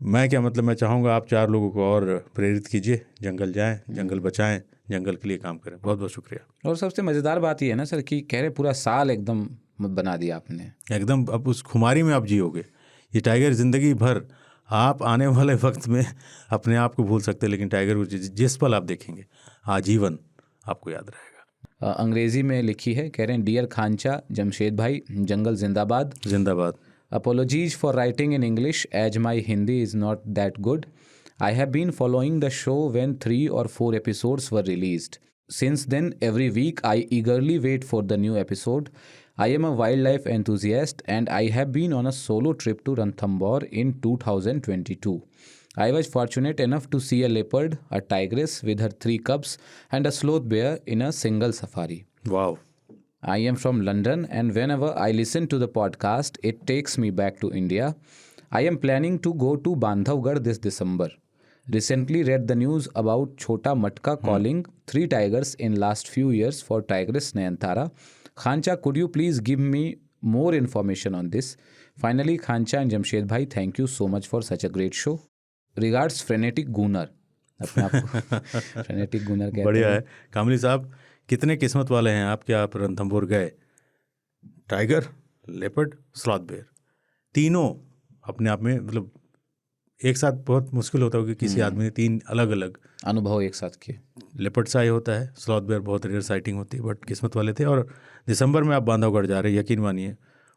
मैं क्या मतलब, मैं चाहूँगा आप 4 लोगों को और प्रेरित कीजिए, जंगल जाएं, जंगल बचाएं, जंगल के लिए काम करें। बहुत बहुत शुक्रिया। और सबसे मज़ेदार बात ये है ना सर कि कह रहे पूरा साल एकदम बना दिया आपने, एकदम। अब उस खुमारी में आप जियोगे। ये टाइगर ज़िंदगी भर, आप आने वाले वक्त में अपने आप को भूल सकते हैं, लेकिन टाइगर को जिस पल आप देखेंगे आजीवन आपको याद रहेगा। अंग्रेज़ी में लिखी है, कह रहे हैं, डियर खांचा जमशेद भाई, जंगल जिंदाबाद। जिंदाबाद। Apologies for writing in English as my Hindi is not that good. I have been following the show when 3 or 4 episodes were released. Since then, every week I eagerly wait for the new episode. I am a wildlife enthusiast and I have been on a solo trip to Ranthambore in 2022. I was fortunate enough to see a leopard, a tigress with her 3 cubs, and a sloth bear in a single safari. Wow. I am from London, and whenever I listen to the podcast, it takes me back to India. I am planning to go to Bandhavgarh this December. Recently read the news about Chota Matka calling 3 tigers in last few years for Tigress Nayantara. Khancha, could you please give me more information on this? Finally, Khancha and Jamshed bhai, thank you so much for such a great show. Regards, Frenetic Gunnar. अपने आप को Frenetic Gunnar कहते हैं। बढ़िया है कामली साहब, कितने किस्मत वाले हैं आप कि आप रणथंभौर गए। टाइगर, लेपर्ड, स्लॉथ बेयर, तीनों अपने आप में, मतलब एक साथ बहुत मुश्किल होता है कि किसी आदमी ने 3 अलग अलग अनुभव एक साथ किए। लेपर्ड सा ही होता है, स्लॉथ बेयर बहुत रेयर साइटिंग होती है, बट किस्मत वाले थे। और दिसंबर में आप बांधवगढ़ जा रहे हैं, यकीन मानिए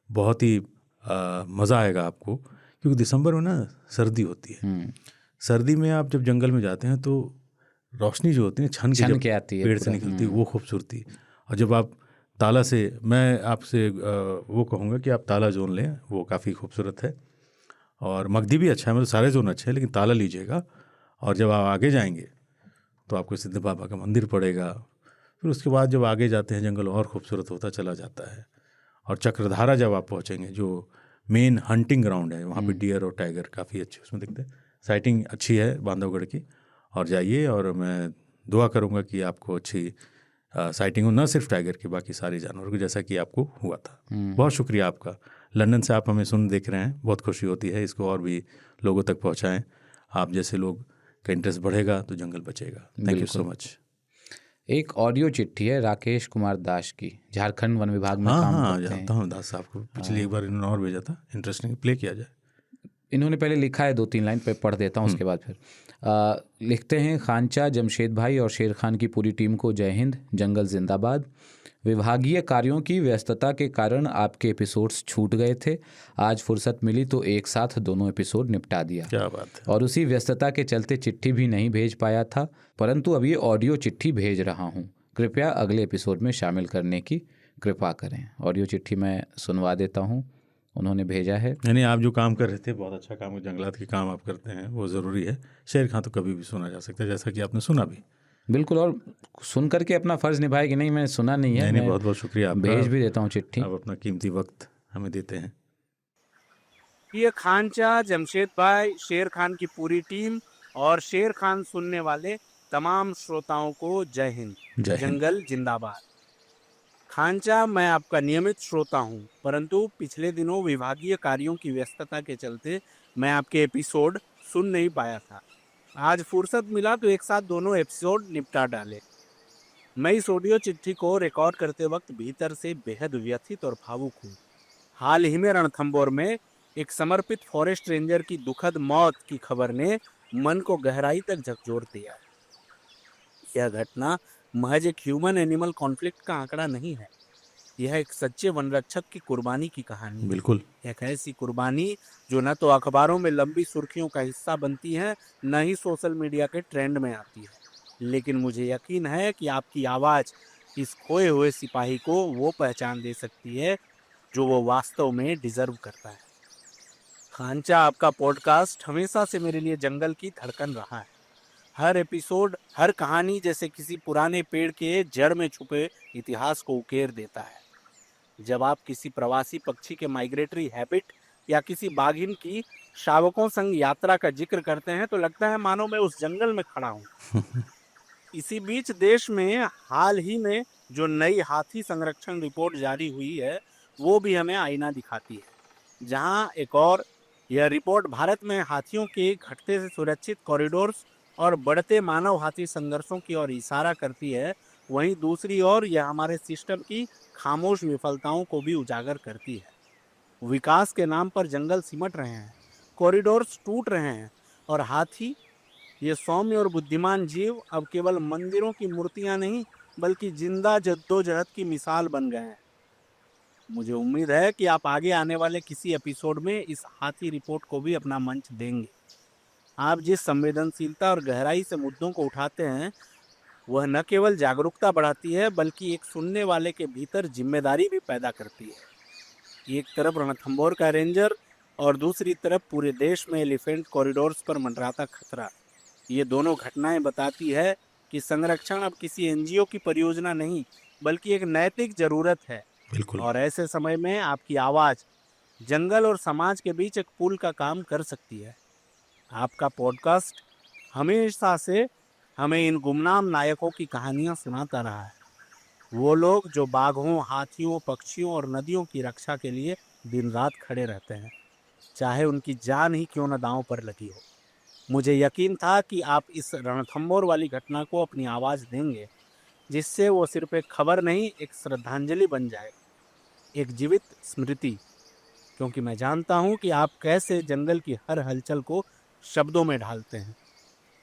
बहुत ही मज़ा आएगा आपको, क्योंकि दिसंबर में ना सर्दी होती है। सर्दी में आप जब जंगल में जाते हैं तो रोशनी जो होती है छन के आती है, पेड़ से निकलती है, वो खूबसूरती। और जब आप ताला से, मैं आपसे वो कहूँगा कि आप ताला जोन लें, वो काफ़ी खूबसूरत है। और मगधी भी अच्छा है, मतलब सारे जोन अच्छे हैं, लेकिन ताला लीजिएगा। और जब आप आगे जाएंगे तो आपको सिद्ध बाबा का मंदिर पड़ेगा, फिर उसके बाद जब आगे जाते हैं जंगल और खूबसूरत होता चला जाता है। और चक्रधारा जब आप पहुँचेंगे जो मेन हंटिंग ग्राउंड है, वहाँ पे डियर और टाइगर काफ़ी अच्छे उसमें दिखते हैं। साइटिंग अच्छी है बांधवगढ़ की, और जाइए, और मैं दुआ करूँगा कि आपको अच्छी साइटिंग हो, न सिर्फ टाइगर की, बाकी सारे जानवरों की, जैसा कि आपको हुआ था। बहुत शुक्रिया आपका। लंदन से आप हमें सुन देख रहे हैं, बहुत खुशी होती है। इसको और भी लोगों तक पहुँचाएँ। आप जैसे लोग का इंटरेस्ट बढ़ेगा तो जंगल बचेगा। Thank you so much. एक ऑडियो चिट्ठी है राकेश कुमार दास की, झारखंड वन विभाग में काम करते हैं। जानता हूँ दास साहब को, पिछली एक बार इन्होंने और भेजा था। इंटरेस्टिंग, प्ले किया जाए। इन्होंने पहले लिखा है 2-3 लाइन पे, पढ़ देता हूँ उसके बाद फिर लिखते हैं। खांचा, जमशेद भाई और शेर खान की पूरी टीम को जय हिंद, जंगल जिंदाबाद। विभागीय कार्यों की व्यस्तता के कारण आपके एपिसोड्स छूट गए थे। आज फुर्सत मिली तो एक साथ दोनों एपिसोड निपटा दिया। क्या बात है। और उसी व्यस्तता के चलते चिट्ठी भी नहीं भेज पाया था, परंतु अब ये ऑडियो चिट्ठी भेज रहा हूँ। कृपया अगले एपिसोड में शामिल करने की कृपा करें। ऑडियो चिट्ठी मैं सुनवा देता हूँ, उन्होंने भेजा है। यानी आप जो काम कर रहे थे, बहुत अच्छा काम, जंगलात के काम आप करते हैं, वो ज़रूरी है। शेर खां तो कभी भी सुना जा सकता है, जैसा कि आपने सुना भी। बिल्कुल, और सुन करके अपना फ़र्ज़ निभाए कि नहीं मैं सुना नहीं है। नहीं, बहुत बहुत शुक्रिया आपका। भेज भी देता हूँ चिट्ठी। आप अपना कीमती वक्त हमें देते हैं। ये खांचा, जमशेद भाई, शेर खान की पूरी टीम और शेर खान सुनने वाले तमाम श्रोताओं को जय हिंद, जय हिंद। जंगल जिंदाबाद। खांचा, मैं आपका नियमित श्रोता हूं, परंतु पिछले दिनों विभागीय कार्यों की व्यस्तता के चलते मैं आपके एपिसोड सुन नहीं पाया था। आज फुर्सत मिला तो एक साथ दोनों एपिसोड निपटा डाले। मैं इस ऑडियो चिट्ठी को रिकॉर्ड करते वक्त भीतर से बेहद व्यथित और भावुक हूँ। हाल ही में रणथंभौर में एक समर्पित फॉरेस्ट रेंजर की दुखद मौत की खबर ने मन को गहराई तक झकझोर दिया। यह घटना महज एक ह्यूमन एनिमल कॉन्फ्लिक्ट का आंकड़ा नहीं है, यह एक सच्चे वनरक्षक की कुर्बानी की कहानी है। बिल्कुल। एक ऐसी कुर्बानी जो न तो अखबारों में लंबी सुर्खियों का हिस्सा बनती है, न ही सोशल मीडिया के ट्रेंड में आती है, लेकिन मुझे यकीन है कि आपकी आवाज़ इस खोए हुए सिपाही को वो पहचान दे सकती है जो वो वास्तव में डिजर्व करता है। खांचा, आपका पॉडकास्ट हमेशा से मेरे लिए जंगल की धड़कन रहा है। हर एपिसोड, हर कहानी जैसे किसी पुराने पेड़ के जड़ में छुपे इतिहास को उकेर देता है। जब आप किसी प्रवासी पक्षी के माइग्रेटरी हैबिट या किसी बाघिन की शावकों संग यात्रा का जिक्र करते हैं तो लगता है मानो मैं उस जंगल में खड़ा हूँ। इसी बीच देश में हाल ही में जो नई हाथी संरक्षण रिपोर्ट जारी हुई है वो भी हमें आईना दिखाती है। जहां एक और यह रिपोर्ट भारत में हाथियों के घटते से सुरक्षित कॉरिडोर्स और बढ़ते मानव हाथी संघर्षों की ओर इशारा करती है, वहीं दूसरी ओर यह हमारे सिस्टम की खामोश विफलताओं को भी उजागर करती है। विकास के नाम पर जंगल सिमट रहे हैं, कॉरिडोर्स टूट रहे हैं और हाथी, ये सौम्य और बुद्धिमान जीव अब केवल मंदिरों की मूर्तियां नहीं बल्कि जिंदा जद्दोजहद की मिसाल बन गए हैं। मुझे उम्मीद है कि आप आगे आने वाले किसी एपिसोड में इस हाथी रिपोर्ट को भी अपना मंच देंगे। आप जिस संवेदनशीलता और गहराई से मुद्दों को उठाते हैं वह न केवल जागरूकता बढ़ाती है बल्कि एक सुनने वाले के भीतर जिम्मेदारी भी पैदा करती है। एक तरफ रणथंभौर का रेंजर और दूसरी तरफ पूरे देश में एलिफेंट कॉरिडोर्स पर मंडराता खतरा। ये दोनों घटनाएं बताती है कि संरक्षण अब किसी एनजीओ की परियोजना नहीं बल्कि एक नैतिक जरूरत है। बिल्कुल। और ऐसे समय में आपकी आवाज़ जंगल और समाज के बीच एक पुल का काम कर सकती है। आपका पॉडकास्ट हमेशा से हमें इन गुमनाम नायकों की कहानियां सुनाता रहा है। वो लोग जो बाघों, हाथियों, पक्षियों और नदियों की रक्षा के लिए दिन रात खड़े रहते हैं, चाहे उनकी जान ही क्यों न दांव पर लगी हो। मुझे यकीन था कि आप इस रणथंभौर वाली घटना को अपनी आवाज़ देंगे, जिससे वो सिर्फ एक खबर नहीं, एक श्रद्धांजलि बन जाए, एक जीवित स्मृति। क्योंकि मैं जानता हूँ कि आप कैसे जंगल की हर हलचल को शब्दों में ढालते हैं।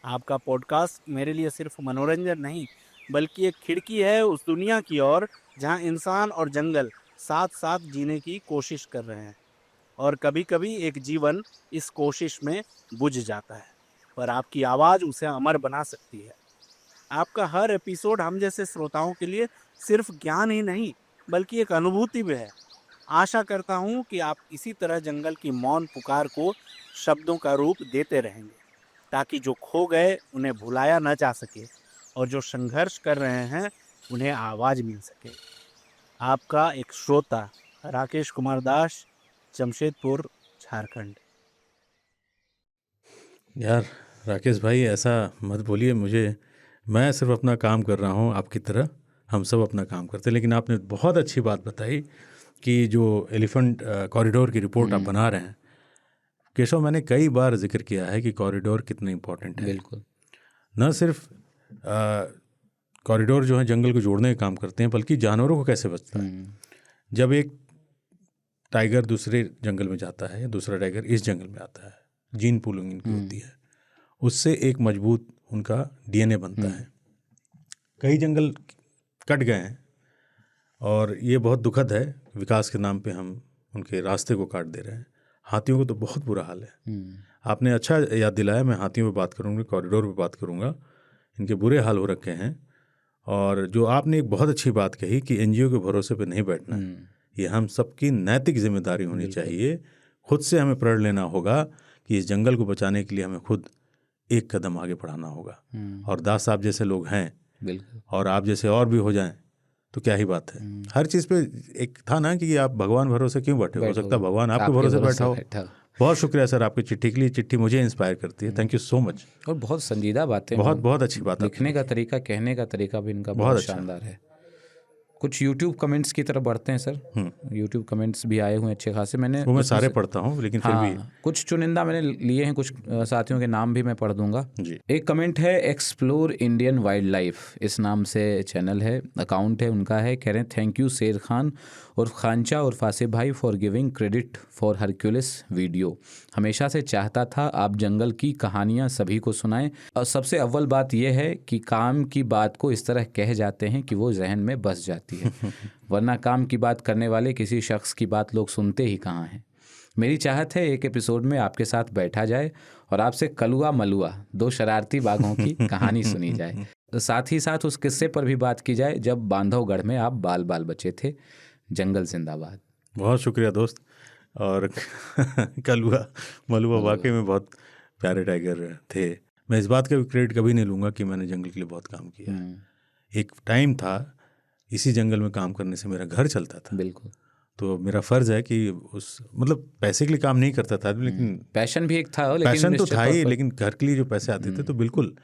आपका पॉडकास्ट मेरे लिए सिर्फ मनोरंजन नहीं बल्कि एक खिड़की है उस दुनिया की ओर जहाँ इंसान और जंगल साथ साथ जीने की कोशिश कर रहे हैं। और कभी कभी एक जीवन इस कोशिश में बुझ जाता है, पर आपकी आवाज़ उसे अमर बना सकती है। आपका हर एपिसोड हम जैसे श्रोताओं के लिए सिर्फ ज्ञान ही नहीं बल्कि एक अनुभूति भी है। आशा करता हूँ कि आप इसी तरह जंगल की मौन पुकार को शब्दों का रूप देते रहेंगे, ताकि जो खो गए उन्हें भुलाया न जा सके और जो संघर्ष कर रहे हैं उन्हें आवाज़ मिल सके। आपका एक श्रोता राकेश कुमार दास, जमशेदपुर, झारखंड। यार राकेश भाई ऐसा मत बोलिए मुझे, मैं सिर्फ अपना काम कर रहा हूँ, आपकी तरह हम सब अपना काम करते हैं। लेकिन आपने बहुत अच्छी बात बताई कि जो एलिफेंट कॉरिडोर की रिपोर्ट आप बना रहे हैं केशव, मैंने कई बार जिक्र किया है कि कॉरिडोर कितने इम्पोर्टेंट है। बिल्कुल। न सिर्फ कॉरिडोर जो है जंगल को जोड़ने का काम करते हैं, बल्कि जानवरों को कैसे बचता है। जब एक टाइगर दूसरे जंगल में जाता है या दूसरा टाइगर इस जंगल में आता है, जीन पूलिंग इनकी होती है, उससे एक मजबूत उनका डीएनए बनता है। कई जंगल कट गए हैं और ये बहुत दुखद है, विकास के नाम पे हम उनके रास्ते को काट दे रहे हैं। हाथियों को तो बहुत बुरा हाल है। आपने अच्छा याद दिलाया, मैं हाथियों पे बात करूँगा, कॉरिडोर पे बात करूँगा। इनके बुरे हाल हो रखे हैं। और जो आपने एक बहुत अच्छी बात कही कि एनजीओ के भरोसे पे नहीं बैठना है, ये हम सबकी नैतिक जिम्मेदारी होनी चाहिए। खुद से हमें प्रण लेना होगा कि इस जंगल को बचाने के लिए हमें खुद एक कदम आगे बढ़ाना होगा। और दास साहब जैसे लोग हैं, बिल्कुल, और आप जैसे और भी हो जाएं तो क्या ही बात है। हर चीज़ पे एक था ना कि आप भगवान भरोसे क्यों बैठे हो सकता है भगवान आपके भरोसे बैठा हो। बहुत शुक्रिया सर आपकी चिट्ठी के लिए। चिट्ठी मुझे इंस्पायर करती है। Thank you so much. और बहुत संजीदा बातें, बहुत बहुत अच्छी बात। लिखने का तरीका, कहने का तरीका भी इनका बहुत अच्छा। शानदार है। कुछ यूट्यूब कमेंट्स की तरफ बढ़ते हैं सर। यूट्यूब कमेंट्स भी आए हुए हैं अच्छे खासे। मैंने वो मैं सारे पढ़ता हूँ, लेकिन फिर भी कुछ चुनिंदा मैंने लिए हैं। कुछ साथियों के नाम भी मैं पढ़ दूंगा जी। एक कमेंट है, एक्सप्लोर इंडियन वाइल्ड लाइफ, इस नाम से चैनल है, अकाउंट है उनका है। कह रहे हैं थैंक यू शेर खान और खानचा और फासिफ भाई for giving credit for Hercules video. हमेशा से चाहता था आप जंगल की कहानियां सभी को सुनाएं। और सबसे अव्वल बात यह है कि काम की बात को इस तरह कह जाते हैं कि वो जहन में बस जाती है, वरना काम की बात करने वाले किसी शख्स की बात लोग सुनते ही कहाँ हैं। मेरी चाहत है एक एपिसोड में आपके साथ बैठा जाए और आपसे कलुआ मलुआ, दो शरारती बाघों की कहानी सुनी जाए। साथ ही साथ उस किस्से पर भी बात की जाए जब बांधवगढ़ में आप बाल बाल बचे थे। जंगल जिंदाबाद। बहुत शुक्रिया दोस्त। और कलुआ मलुआ वाकई में बहुत प्यारे टाइगर थे। मैं इस बात का भी क्रेडिट कभी नहीं लूँगा कि मैंने जंगल के लिए बहुत काम किया। एक टाइम था इसी जंगल में काम करने से मेरा घर चलता था। बिल्कुल। तो मेरा फ़र्ज़ है कि उस मतलब पैसे के लिए काम नहीं करता था, लेकिन पैशन भी एक था, लेकिन पैशन तो था ही, लेकिन घर के लिए जो पैसे आते थे तो बिल्कुल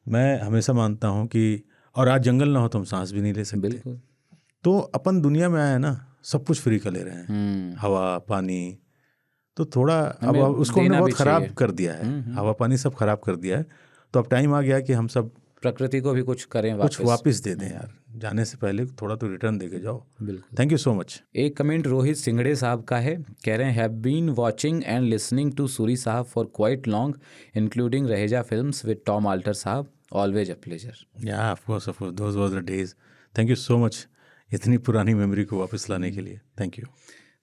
मैं हमेशा मानता हूँ कि, और आज जंगल ना हो तो हम सांस भी नहीं ले सकते। बिल्कुल। तो अपन दुनिया में आए ना, सब कुछ फ्री का ले रहे हैं, हवा पानी, तो थोड़ा अब उसको हमने बहुत ख़राब कर दिया है। हवा पानी सब ख़राब कर दिया है। तो अब टाइम आ गया कि हम सब प्रकृति को भी कुछ करें, कुछ वापस दे दें यार। जाने से पहले थोड़ा तो रिटर्न दे के जाओ। बिल्कुल। Thank you so much. एक कमेंट रोहित सिंगड़े साहब का है। कह रहे हैं have been watching and listening to Suri sahab for quite long, including Raheja Films with Tom Alter sahab, always a pleasure. Yeah of course those was the days. Thank you so much इतनी पुरानी मेमोरी को वापस लाने के लिए। Thank you.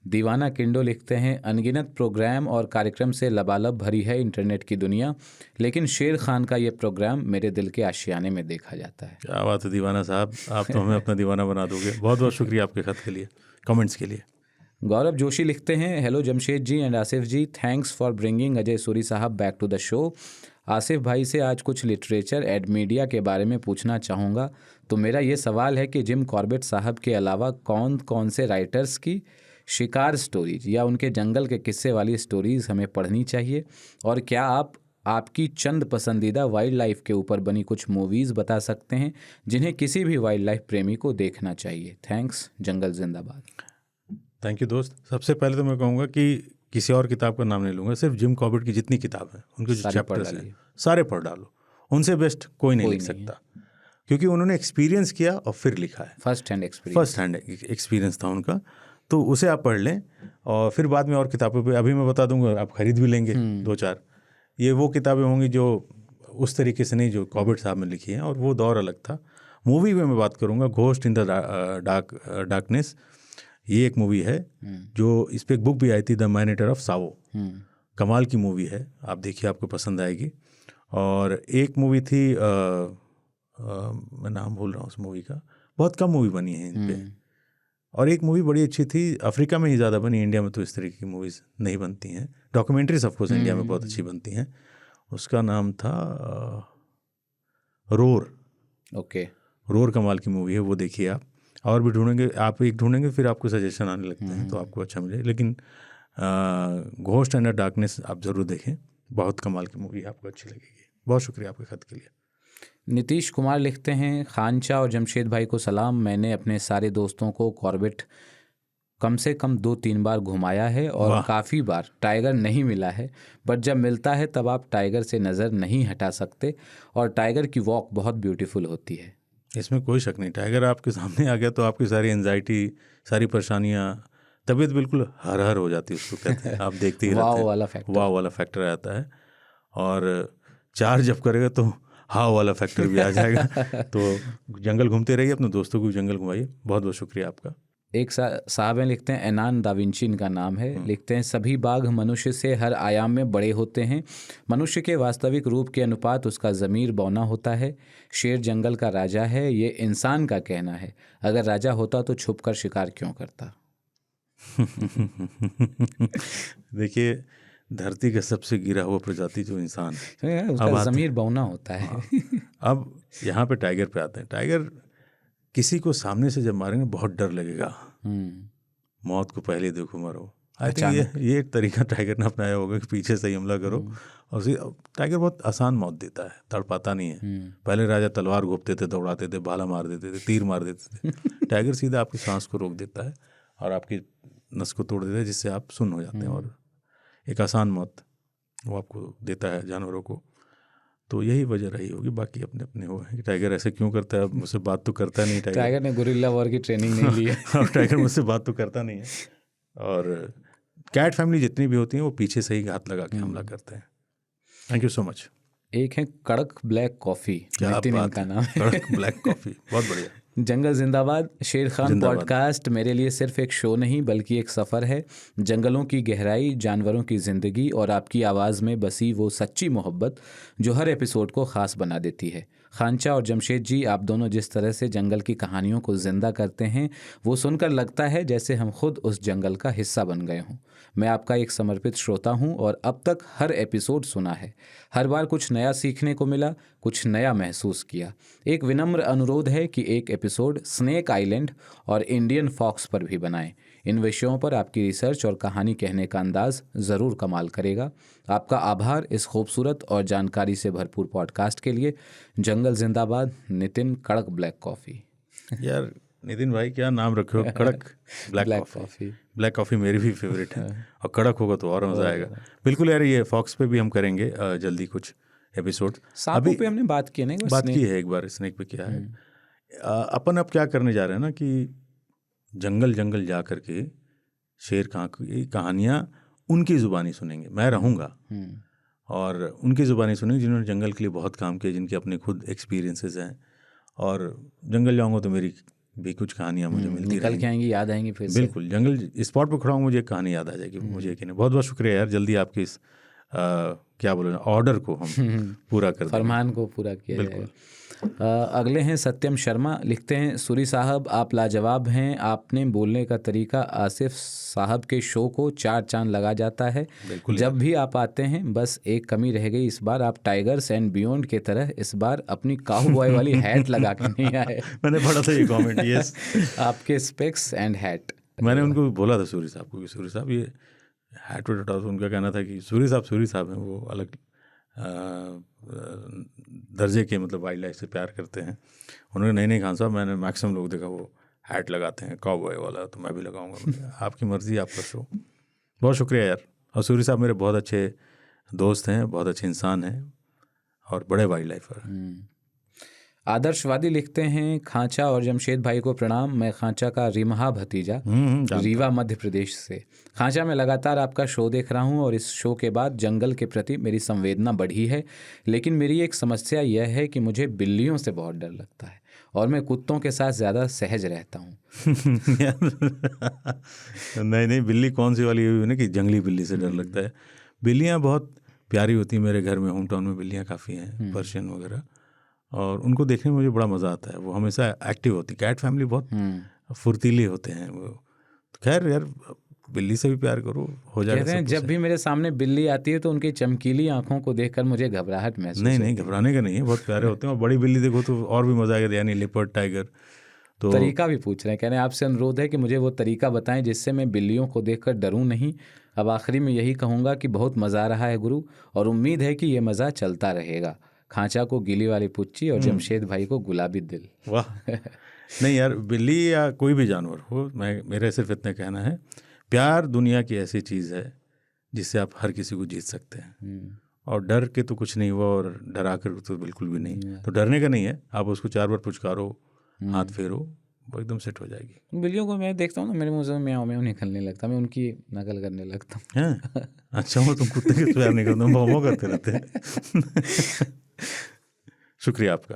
दीवाना किंडो लिखते हैं, अनगिनत प्रोग्राम और कार्यक्रम से लबालब भरी है इंटरनेट की दुनिया, लेकिन शेर खान का ये प्रोग्राम मेरे दिल के आशियाने में देखा जाता है। क्या बात है दीवाना साहब, आप तो हमें अपना दीवाना बना दोगे। बहुत बहुत शुक्रिया आपके खत के लिए, कमेंट्स के लिए। गौरव जोशी लिखते हैं, hello Jamshed ji and Asif ji, thanks for bringing Ajay Suri sahab back to the show. Asif bhai से आज कुछ लिटरेचर एंड मीडिया के बारे में पूछना चाहूँगा। तो मेरा ये सवाल है कि जिम कॉर्बेट साहब के अलावा कौन कौन से राइटर्स की शिकार स्टोरीज या उनके जंगल के किस्से वाली स्टोरीज हमें पढ़नी चाहिए, और क्या आप आपकी चंद पसंदीदा वाइल्ड लाइफ के ऊपर बनी कुछ मूवीज़ बता सकते हैं जिन्हें किसी भी वाइल्ड लाइफ प्रेमी को देखना चाहिए। थैंक्स, जंगल जिंदाबाद। थैंक यू दोस्त। सबसे पहले तो मैं कहूँगा कि किसी और किताब का नाम नहीं लूँगा, सिर्फ जिम कॉर्बेट की जितनी किताब है उनके जो चैप्टर्स हैं सारे पढ़ डालो। उनसे बेस्ट कोई नहीं लिख सकता, क्योंकि उन्होंने एक्सपीरियंस किया और फिर लिखा है। फर्स्ट हैंड एक्सपीरियंस था उनका, तो उसे आप पढ़ लें। और फिर बाद में और किताबों पे अभी मैं बता दूंगा, आप खरीद भी लेंगे 2-4। ये वो किताबें होंगी जो उस तरीके से नहीं जो कॉर्बेट साहब ने लिखी हैं, और वो दौर अलग था। मूवी में मैं बात करूंगा, घोस्ट इन द डार्कनेस। ये एक मूवी है जो, इस पर एक बुक भी आई थी, द माइनेटर ऑफ सावो। कमाल की मूवी है, आप देखिए आपको पसंद आएगी। और एक मूवी थी मैं नाम भूल रहा हूँ उस मूवी का, बहुत कम मूवी बनी है इन पे। और एक मूवी बड़ी अच्छी थी, अफ्रीका में ही ज़्यादा बनी, इंडिया में तो इस तरीके की मूवीज़ नहीं बनती हैं। डॉक्यूमेंट्रीज ऑफ कोर्स इंडिया में बहुत अच्छी बनती हैं। उसका नाम था रोर। ओके। रोर कमाल की मूवी है, वो देखिए आप। और भी ढूंढेंगे, आप एक ढूंढेंगे फिर आपको सजेशन आने लगते हैं तो आपको अच्छा मिले। लेकिन घोस्ट एंड डार्कनेस आप ज़रूर देखें, बहुत कमाल की मूवी, आपको अच्छी लगेगी। बहुत शुक्रिया आपके खत के लिए। नीतीश कुमार लिखते हैं, खानचा और जमशेद भाई को सलाम। मैंने अपने सारे दोस्तों को कॉर्बेट कम से कम 2-3 बार घुमाया है और वाह। काफ़ी बार टाइगर नहीं मिला है, बट जब मिलता है तब आप टाइगर से नज़र नहीं हटा सकते और टाइगर की वॉक बहुत ब्यूटीफुल होती है। इसमें कोई शक नहीं, टाइगर आपके सामने आ गया तो आपकी सारी एंजाइटी, सारी परेशानियाँ, तबीयत बिल्कुल हर हर हो जाती है, उसको कहते हैं। आप देखते ही रहते वाव हैं, वाला फैक्टर। वाव वाला फैक्टर आता है। और चार्ज जब करेगा तो हाव वाला फैक्टर भी आ जाएगा। तो जंगल घूमते रहिए, अपने दोस्तों को भी जंगल घुमाइए। बहुत बहुत शुक्रिया आपका। एक साहब हैं, लिखते हैं, एनान दाविंची इनका नाम है, लिखते हैं, सभी बाघ मनुष्य से हर आयाम में बड़े होते हैं। मनुष्य के वास्तविक रूप के अनुपात उसका ज़मीर बौना होता है। शेर जंगल का राजा है, ये इंसान का कहना है। अगर राजा होता तो छुप कर शिकार क्यों करता। देखिए, धरती का सबसे गिरा हुआ प्रजाति जो इंसान है, उसका ज़मीर बौना होता है। अब यहाँ पे टाइगर पे आते हैं। टाइगर किसी को सामने से जब मारेंगे बहुत डर लगेगा, मौत को पहले देखो मरो। आई थिंक ये एक तरीका टाइगर ने अपनाया होगा कि पीछे से ही हमला करो। और टाइगर बहुत आसान मौत देता है, तड़पाता नहीं है। पहले राजा तलवार घोंपते थे, दौड़ाते थे, भाला मार देते थे, तीर मार देते थे। टाइगर सीधा आपकी सांस को रोक देता है और आपकी नस को तोड़ देता है, जिससे आप सुन्न हो जाते हैं। और एक आसान मौत वो आपको देता है जानवरों को। तो यही वजह रही होगी, बाकी अपने अपने हो कि टाइगर ऐसे क्यों करता है। मुझसे बात तो करता नहीं टाइगर ने गुरिल्ला वॉर की ट्रेनिंग नहीं ली है। टाइगर मुझसे बात तो करता नहीं है। और कैट फैमिली जितनी भी होती हैं वो पीछे से ही घात लगा के हमला करते हैं। Thank you so much. एक है कड़क ब्लैक कॉफ़ी, क्या नितिन बात इनका है, नाम है। कड़क ब्लैक कॉफ़ी, बहुत बढ़िया। जंगल जिंदाबाद। शेर खान जिंदाबाद। पॉडकास्ट मेरे लिए सिर्फ एक शो नहीं बल्कि एक सफ़र है। जंगलों की गहराई, जानवरों की ज़िंदगी और आपकी आवाज़ में बसी वो सच्ची मोहब्बत जो हर एपिसोड को ख़ास बना देती है। खानचा और जमशेद जी, आप दोनों जिस तरह से जंगल की कहानियों को ज़िंदा करते हैं वो सुनकर लगता है जैसे हम खुद उस जंगल का हिस्सा बन गए हों। मैं आपका एक समर्पित श्रोता हूं और अब तक हर एपिसोड सुना है। हर बार कुछ नया सीखने को मिला, कुछ नया महसूस किया। एक विनम्र अनुरोध है कि एक एपिसोड स्नेक आइलैंड और इंडियन फॉक्स पर भी बनाएं। इन विषयों पर आपकी रिसर्च और कहानी कहने का अंदाज ज़रूर कमाल करेगा। आपका आभार इस खूबसूरत और जानकारी से भरपूर पॉडकास्ट के लिए। जंगल जिंदाबाद। नितिन कड़क ब्लैक कॉफ़ी। यार नितिन भाई क्या नाम रखे हो, कड़क ब्लैक कॉफ़ी। ब्लैक कॉफ़ी मेरी भी फेवरेट है और कड़क होगा तो और मज़ा आएगा। बिल्कुल यार, ये फॉक्स पे भी हम करेंगे जल्दी कुछ एपिसोड। सांपों पे हमने बात की है ना, बात की है एक बार, स्नेक पे किया है। अपन अब क्या करने जा रहे हैं ना कि जंगल जंगल जा कर के शेर की कहानियाँ उनकी ज़ुबानी सुनेंगे। मैं रहूँगा और उनकी ज़ुबानी सुनेंगे जिन्होंने जंगल के लिए बहुत काम किया, जिनके अपने खुद एक्सपीरियंसेस हैं। और जंगल जाऊँगा तो मेरी भी कुछ कहानियाँ मुझे मिलती निकल के आएंगी, याद आएंगी फिर से। बिल्कुल, जंगल स्पॉट पर खड़ा हूँ, मुझे एक कहानी याद आ जाएगी, मुझे कि नहीं। बहुत बहुत शुक्रिया यार, जल्दी आपके इस क्या बोले ऑर्डर को हम पूरा कर देंगे, फरमान को पूरा किया बिल्कुल। अगले हैं सत्यम शर्मा, लिखते हैं, सूरी साहब आप लाजवाब हैं। आपने बोलने का तरीका आसिफ साहब के शो को 4 चांद लगा जाता है। जब भी आप आते हैं बस एक कमी रह गई, इस बार आप टाइगर्स एंड बियॉन्ड की तरह इस बार अपनी काउबॉय वाली हैट लगा के नहीं आए। मैंने पढ़ा था ये कमेंट। यस, आपके स्पेक्स एंड हैट। मैंने उनको बोला था सूरी साहब को कि सूरी साहब ये हैट वेट हटाओ। उनका कहना था कि सूरी साहब हैं, वो अलग दर्जे के मतलब वाइल्ड लाइफ से प्यार करते हैं। उन्होंने नहीं खान साहब, मैंने मैक्सिमम लोग देखा वो हैट लगाते हैं काउबॉय वाला, तो मैं भी लगाऊंगा। आपकी मर्ज़ी, आपका शो। बहुत शुक्रिया यार। और सूरी साहब मेरे बहुत अच्छे दोस्त हैं, बहुत अच्छे इंसान हैं और बड़े वाइल्ड लाइफर। आदर्शवादी लिखते हैं, खांचा और जमशेद भाई को प्रणाम। मैं खांचा का रिमहा भतीजा, रीवा मध्य प्रदेश से। खांचा में लगातार आपका शो देख रहा हूं और इस शो के बाद जंगल के प्रति मेरी संवेदना बढ़ी है। लेकिन मेरी एक समस्या यह है कि मुझे बिल्लियों से बहुत डर लगता है और मैं कुत्तों के साथ ज़्यादा सहज रहता हूँ। नहीं, बिल्ली कौन सी वाली हुई ना कि जंगली बिल्ली से डर लगता है। बिल्लियाँ बहुत प्यारी होती हैं। मेरे घर में होम टाउन में बिल्लियाँ काफ़ी हैं, पर्शियन वगैरह, और उनको देखने में मुझे बड़ा मज़ा आता है। वो हमेशा एक्टिव होती। कैट फैमिली बहुत फुर्तीली होते हैं वो। तो खैर यार, बिल्ली से भी प्यार करो, हो जाएगा कहते हैं सब कुछ जब भी मेरे सामने बिल्ली आती है तो उनकी चमकीली आंखों को देखकर मुझे घबराहट महसूस नहीं होती नहीं, घबराने का नहीं है, बहुत प्यारे होते हैं। और बड़ी बिल्ली देखो तो और भी मजा आएगा, यानी लेपर्ड, टाइगर। तो तरीका भी पूछ रहे हैं, कह रहे हैं आपसे अनुरोध है कि मुझे वो तरीका बताएं जिससे मैं बिल्लियों को देखकर डरूं नहीं। अब आखिरी में यही कहूँगा कि बहुत मज़ा आ रहा है गुरु, और उम्मीद है कि ये मज़ा चलता रहेगा। खांचा को गीली वाली पुच्ची और जमशेद भाई को गुलाबी दिल। वाह। नहीं यार, बिल्ली या कोई भी जानवर हो, मेरे सिर्फ इतना कहना है, प्यार दुनिया की ऐसी चीज़ है जिससे आप हर किसी को जीत सकते हैं। और डर के तो कुछ नहीं हुआ, और डरा कर तो बिल्कुल भी नहीं। तो डरने का नहीं है, आप उसको 4 बार पुचकारो, हाथ फेरो, वो एकदम सेट हो जाएगी। बिल्लियों को मैं देखता हूँ ना, मेरे मुंह से म्याऊं म्याऊं निकलने लगता, मैं उनकी नकल करने लगता हूँ। हैं? अच्छा, वो तुम कुत्ते के प्यार नहीं करते, भौं भौं करते रहते हैं। शुक्रिया आपका।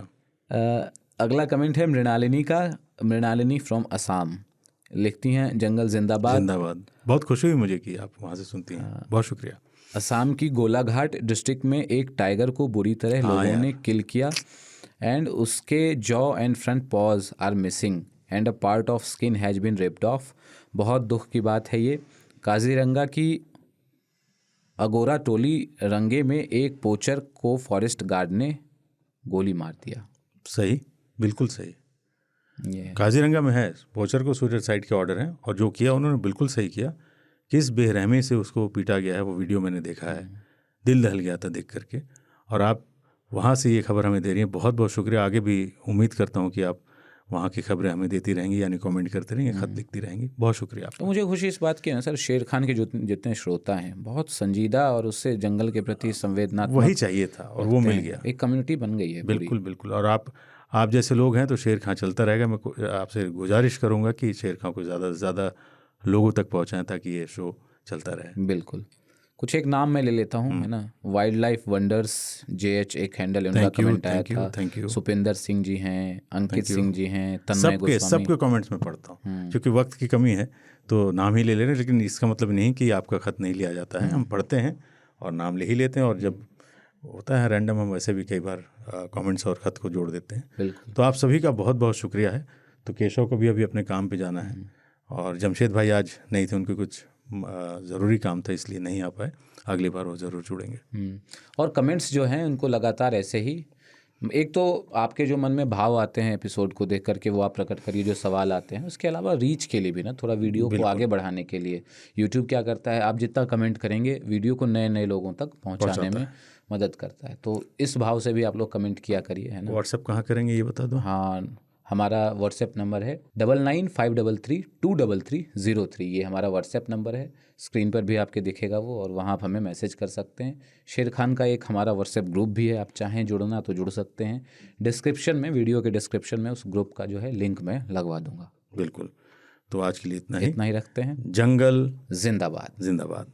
अगला कमेंट है मृणालिनी का, मृणालिनी फ्रॉम असम। लिखती हैं जंगल जिंदाबाद। जिंदाबाद। बहुत खुशी हुई मुझे कि आप वहाँ से सुनती हैं, बहुत शुक्रिया। असम की गोलाघाट डिस्ट्रिक्ट में एक टाइगर को बुरी तरह लोगों ने किल किया, एंड उसके jaw and front paws are missing and a part of skin has been ripped off. बहुत दुख की बात है ये। काजीरंगा की अगोरा टोली रंगे में एक पोचर को फॉरेस्ट गार्ड ने गोली मार दिया। सही, बिल्कुल सही। ये काजीरंगा में है, पोचर को सुसाइड के ऑर्डर हैं, और जो किया उन्होंने बिल्कुल सही किया। किस बेरहमी से उसको पीटा गया है, वो वीडियो मैंने देखा है, दिल दहल गया था देख करके। और आप वहाँ से ये खबर हमें दे रही हैं, बहुत बहुत शुक्रिया। आगे भी उम्मीद करता हूँ कि आप वहाँ की खबरें हमें देती रहेंगी, यानी कमेंट करते रहेंगे, खत लिखती रहेंगी। बहुत शुक्रिया तो आपका। मुझे खुशी इस बात की है ना सर, शेर खान के जितने श्रोता हैं बहुत संजीदा और उससे जंगल के प्रति संवेदनात्मक, वही चाहिए था और वो मिल गया। एक कम्युनिटी बन गई है पूरी। बिल्कुल बिल्कुल। और आप जैसे लोग हैं तो शेर खां चलता रहेगा। मैं आपसे गुजारिश करूँगा कि शेर खां को ज़्यादा से ज़्यादा लोगों तक पहुँचाएं ताकि ये शो चलता रहे। बिल्कुल। कुछ एक नाम मैं ले लेता हूँ, है ना। वाइल्ड लाइफ वंडर्स JH एक हैंडल, उनका कमेंट आया था। Thank you. सुपिंदर सिंह जी हैं, अंकित सिंह जी हैं, तन्मय गोस्वामी। सबके कमेंट्स में पढ़ता हूँ, क्योंकि वक्त की कमी है तो नाम ही ले रहे हैं। लेकिन इसका मतलब नहीं कि आपका खत नहीं लिया जाता है, हम पढ़ते हैं और नाम ले ही लेते हैं। और जब होता है रैंडम, हम वैसे भी कई बार कमेंट्स और ख़त को जोड़ देते हैं। बिल्कुल। तो आप सभी का बहुत बहुत शुक्रिया है। तो केशव को भी अभी अपने काम पे जाना है, और जमशेद भाई आज नहीं थे, उनके कुछ ज़रूरी काम था इसलिए नहीं आ पाए। अगली बार वो ज़रूर जुड़ेंगे। और कमेंट्स जो हैं उनको लगातार ऐसे ही, एक तो आपके जो मन में भाव आते हैं एपिसोड को देख करके वो आप प्रकट करिए, जो सवाल आते हैं। उसके अलावा रीच के लिए भी ना, थोड़ा वीडियो को आगे बढ़ाने के लिए यूट्यूब क्या करता है, आप जितना कमेंट करेंगे वीडियो को नए नए लोगों तक पहुंचाने में मदद करता है। तो इस भाव से भी आप लोग कमेंट किया करिए, है ना। व्हाट्सएप कहाँ करेंगे ये बता दो। हाँ, हमारा व्हाट्सएप नंबर है 9953323303। ये हमारा व्हाट्सएप नंबर है, स्क्रीन पर भी आपके दिखेगा वो, और वहाँ आप हमें मैसेज कर सकते हैं। शेर खान का एक हमारा व्हाट्सएप ग्रुप भी है, आप चाहें जुड़ना तो जुड़ सकते हैं। डिस्क्रिप्शन में, वीडियो के डिस्क्रिप्शन में उस ग्रुप का जो है लिंक मैं लगवा दूंगा। बिल्कुल। तो आज के लिए इतना ही रखते हैं। जंगल जिंदाबाद। जिंदाबाद।